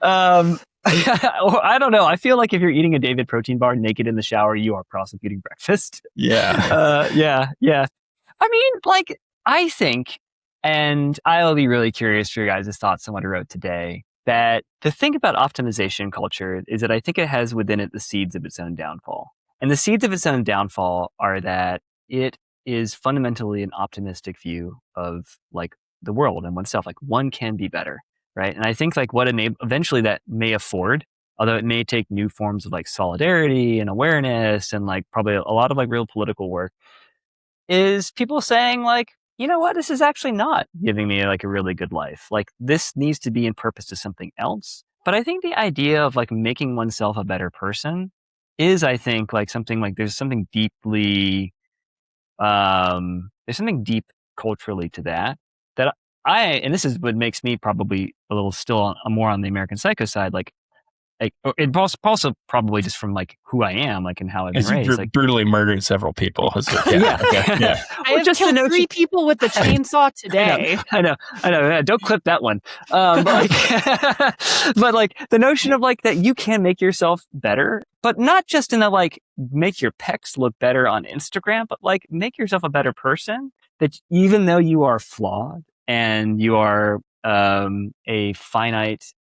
I don't know. I feel like if you're eating a David protein bar naked in the shower, you are prosecuting breakfast. Yeah. Yeah. I mean, like, I think, and I'll be really curious for your guys' thoughts on what I wrote today, that the thing about optimization culture is that I think it has within it the seeds of its own downfall. And the seeds of its own downfall are that it is fundamentally an optimistic view of like the world and oneself. Like one can be better, right? And I think like what eventually that may afford, although it may take new forms of like solidarity and awareness and like probably a lot of like real political work, is people saying like, you know what, this is actually not giving me like a really good life. Like this needs to be in purpose to something else. But I think the idea of like making oneself a better person is, I think, like something like there's something deep culturally to that and this is what makes me probably a little still more on the American Psycho side, like it also probably just from like who I am, like and how I've been raised. Like brutally murdered several people. Yeah. I have just killed 3 people with the chainsaw today. I know. Don't clip that one. But like the notion of like that you can make yourself better, but not just in the like make your pecs look better on Instagram, but like make yourself a better person. That even though you are flawed and you are a finite,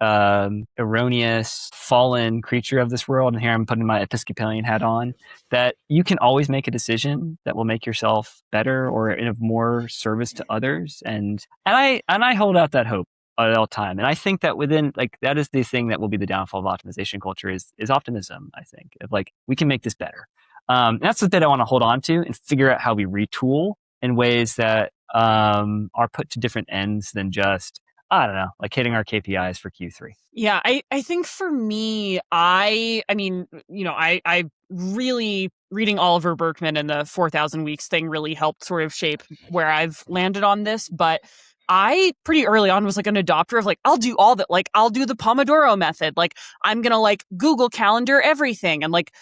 erroneous, fallen creature of this world, and here I'm putting my Episcopalian hat on, that you can always make a decision that will make yourself better or of more service to others. And I hold out that hope at all time. And I think that within like that is the thing that will be the downfall of optimization culture is optimism, I think. Of like we can make this better. And that's the bit I want to hold on to and figure out how we retool in ways that are put to different ends than just, I don't know, like hitting our KPIs for Q3. Yeah, I think for me, I mean, you know, I really reading Oliver Burkeman and the 4,000 weeks thing really helped sort of shape where I've landed on this. But I pretty early on was like an adopter of like, I'll do all that. Like, I'll do the Pomodoro method. Like, I'm going to like Google Calendar everything. And like,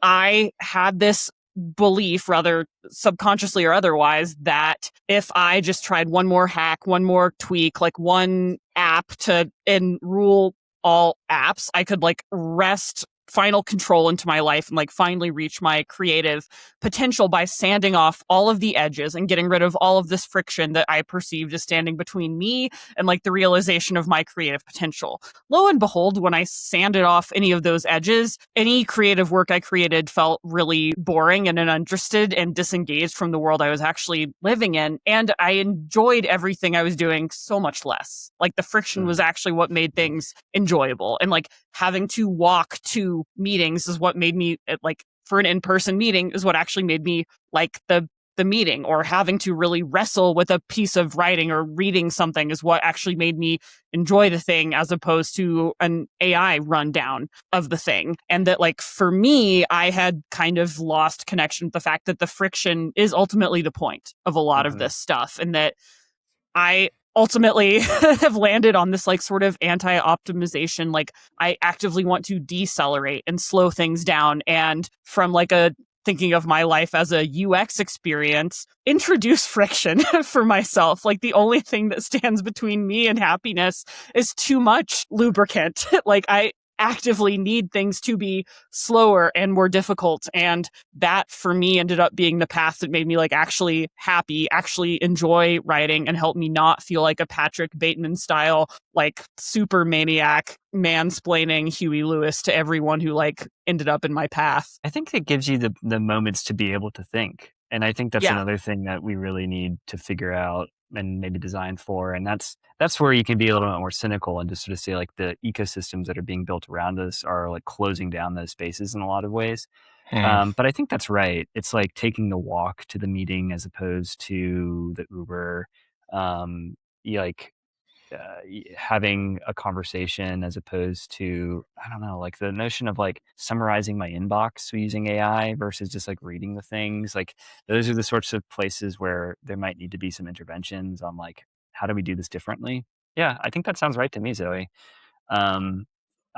I had this belief, rather subconsciously or otherwise, that if I just tried one more hack, one more tweak, like one app to enrule all apps, I could like wrest final control into my life and like finally reach my creative potential by sanding off all of the edges and getting rid of all of this friction that I perceived as standing between me and like the realization of my creative potential. Lo and behold, when I sanded off any of those edges, any creative work I created felt really boring and uninterested and disengaged from the world I was actually living in. And I enjoyed everything I was doing so much less. Like the friction was actually what made things enjoyable. And like having to walk to meetings is what made me like for an in-person meeting is what actually made me like the meeting, or having to really wrestle with a piece of writing or reading something is what actually made me enjoy the thing, as opposed to an AI rundown of the thing. And that like for me, I had kind of lost connection with the fact that the friction is ultimately the point of a lot of this stuff, and that I ultimately have landed on this like sort of anti-optimization, like I actively want to decelerate and slow things down, and from like a thinking of my life as a UX experience, introduce friction for myself. Like the only thing that stands between me and happiness is too much lubricant. Like I actively need things to be slower and more difficult. And that for me ended up being the path that made me like actually happy, actually enjoy writing, and help me not feel like a Patrick Bateman style, like super maniac mansplaining Huey Lewis to everyone who like ended up in my path. I think it gives you the moments to be able to think. And I think that's another thing that we really need to figure out and maybe design for. And that's where you can be a little bit more cynical and just sort of say like the ecosystems that are being built around us are like closing down those spaces in a lot of ways. But I think that's right. It's like taking the walk to the meeting as opposed to the Uber. Like having a conversation as opposed to, I don't know, like the notion of like summarizing my inbox using AI versus just like reading the things. Like those are the sorts of places where there might need to be some interventions on like, how do we do this differently? Yeah, I think that sounds right to me, Zoe.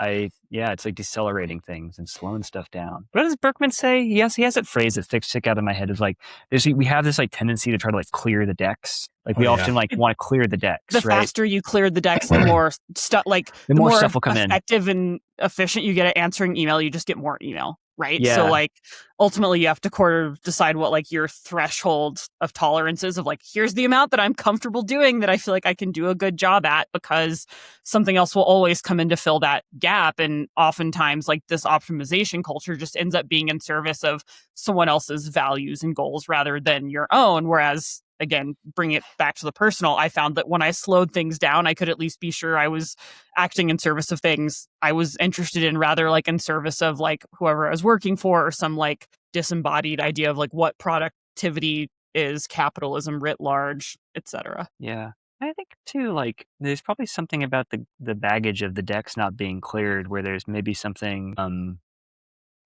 It's like decelerating things and slowing stuff down. What does Berkman say? Yes, he has that phrase that stick out of my head is like, we have this like tendency to try to like clear the decks. Like we often like want to clear the decks. The faster you clear the decks, the more stuff, like the more stuff will come in. Effective and efficient you get at answering email, you just get more email. Right. Yeah. So like ultimately you have to decide what like your threshold of tolerance is of like, here's the amount that I'm comfortable doing that I feel like I can do a good job at, because something else will always come in to fill that gap. And oftentimes like this optimization culture just ends up being in service of someone else's values and goals rather than your own. Whereas, again, bring it back to the personal, I found that when I slowed things down, I could at least be sure I was acting in service of things I was interested in, rather like in service of like whoever I was working for, or some like disembodied idea of like what productivity is, capitalism writ large, etc. Yeah. I think too, like there's probably something about the baggage of the decks not being cleared where there's maybe something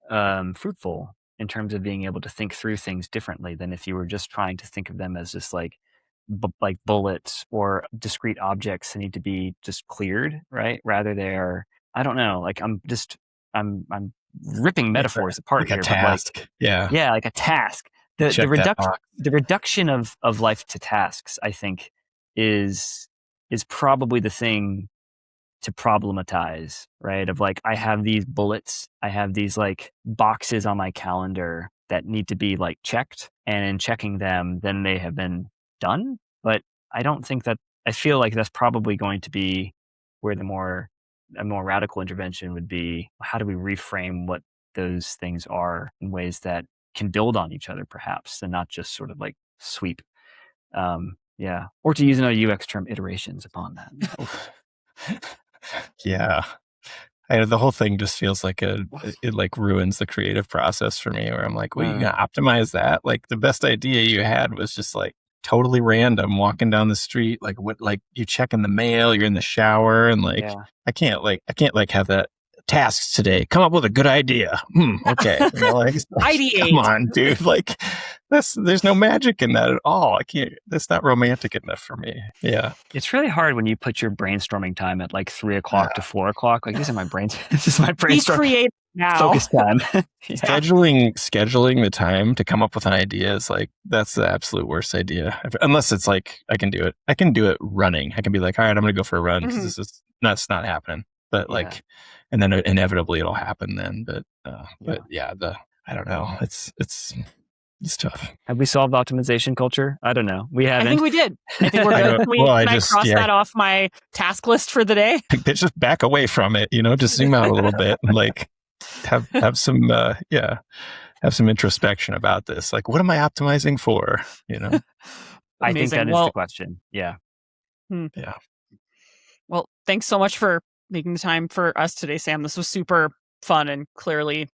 fruitful in terms of being able to think through things differently than if you were just trying to think of them as just like like bullets or discrete objects that need to be just cleared, right? Rather they're, I don't know, like I'm ripping metaphors apart like here. A task. But like, yeah, like a task. The reduction of life to tasks, I think, is probably the thing to problematize, right? Of like, I have these bullets, I have these like boxes on my calendar that need to be like checked, and in checking them, then they have been done. But I don't think that, I feel like that's probably going to be where a more radical intervention would be. How do we reframe what those things are in ways that can build on each other, perhaps, and not just sort of like sweep. Or to use another UX term, iterations upon that. Yeah. The whole thing just feels like it like ruins the creative process for me, where I'm like, well, you gonna optimize that? Like the best idea you had was just like totally random, walking down the street, like what, like you checking the mail, you're in the shower, and like I can't have that tasks today. Come up with a good idea. Okay. Ideate. Come on, dude. Like there's no magic in that at all. I can't. That's not romantic enough for me. Yeah. It's really hard when you put your brainstorming time at like 3 o'clock to 4 o'clock. Like this is my brainstorm. Be creative now. Focus time. Scheduling the time to come up with an idea is like, that's the absolute worst idea. Unless it's like I can do it. I can do it running. I can be like, all right, I'm going to go for a run because that's not happening. But like, and then inevitably it'll happen then. But I don't know. It's tough. Have we solved optimization culture? I don't know. We haven't. I think we did. I think we're good. Can I cross that off my task list for the day? Just back away from it, just zoom out a little bit and like have some introspection about this. Like, what am I optimizing for? I think that is the question. Yeah. Yeah. Well, thanks so much for making the time for us today, Sam. This was super fun and clearly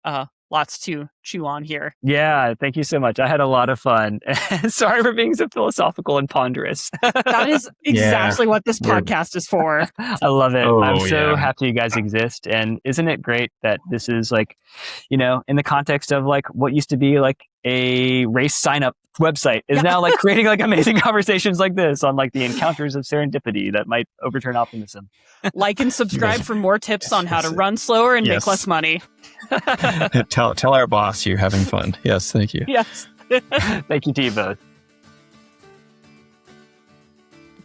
lots to chew on here. Yeah, thank you so much. I had a lot of fun. Sorry for being so philosophical and ponderous. That is exactly what this podcast is for. I love it. I'm so happy you guys exist. And isn't it great that this is like, in the context of like what used to be like a race sign-up website is now like creating like amazing conversations like this on like the encounters of serendipity that might overturn optimism. Like and subscribe for more tips on how to run slower and make less money. Tell our boss you're having fun. Yes, thank you. Yes. Thank you to you both.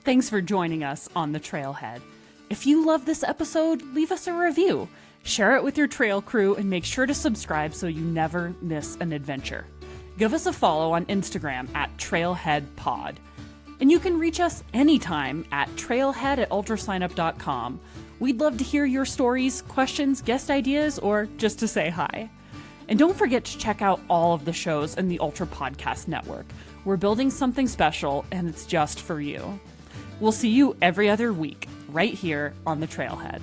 Thanks for joining us on The Trailhead. If you love this episode, leave us a review. Share it with your trail crew and make sure to subscribe so you never miss an adventure. Give us a follow on Instagram at TrailheadPod. And you can reach us anytime at trailhead@ultrasignup.com. We'd love to hear your stories, questions, guest ideas, or just to say hi. And don't forget to check out all of the shows in the Ultra Podcast Network. We're building something special, and it's just for you. We'll see you every other week, right here on The Trailhead.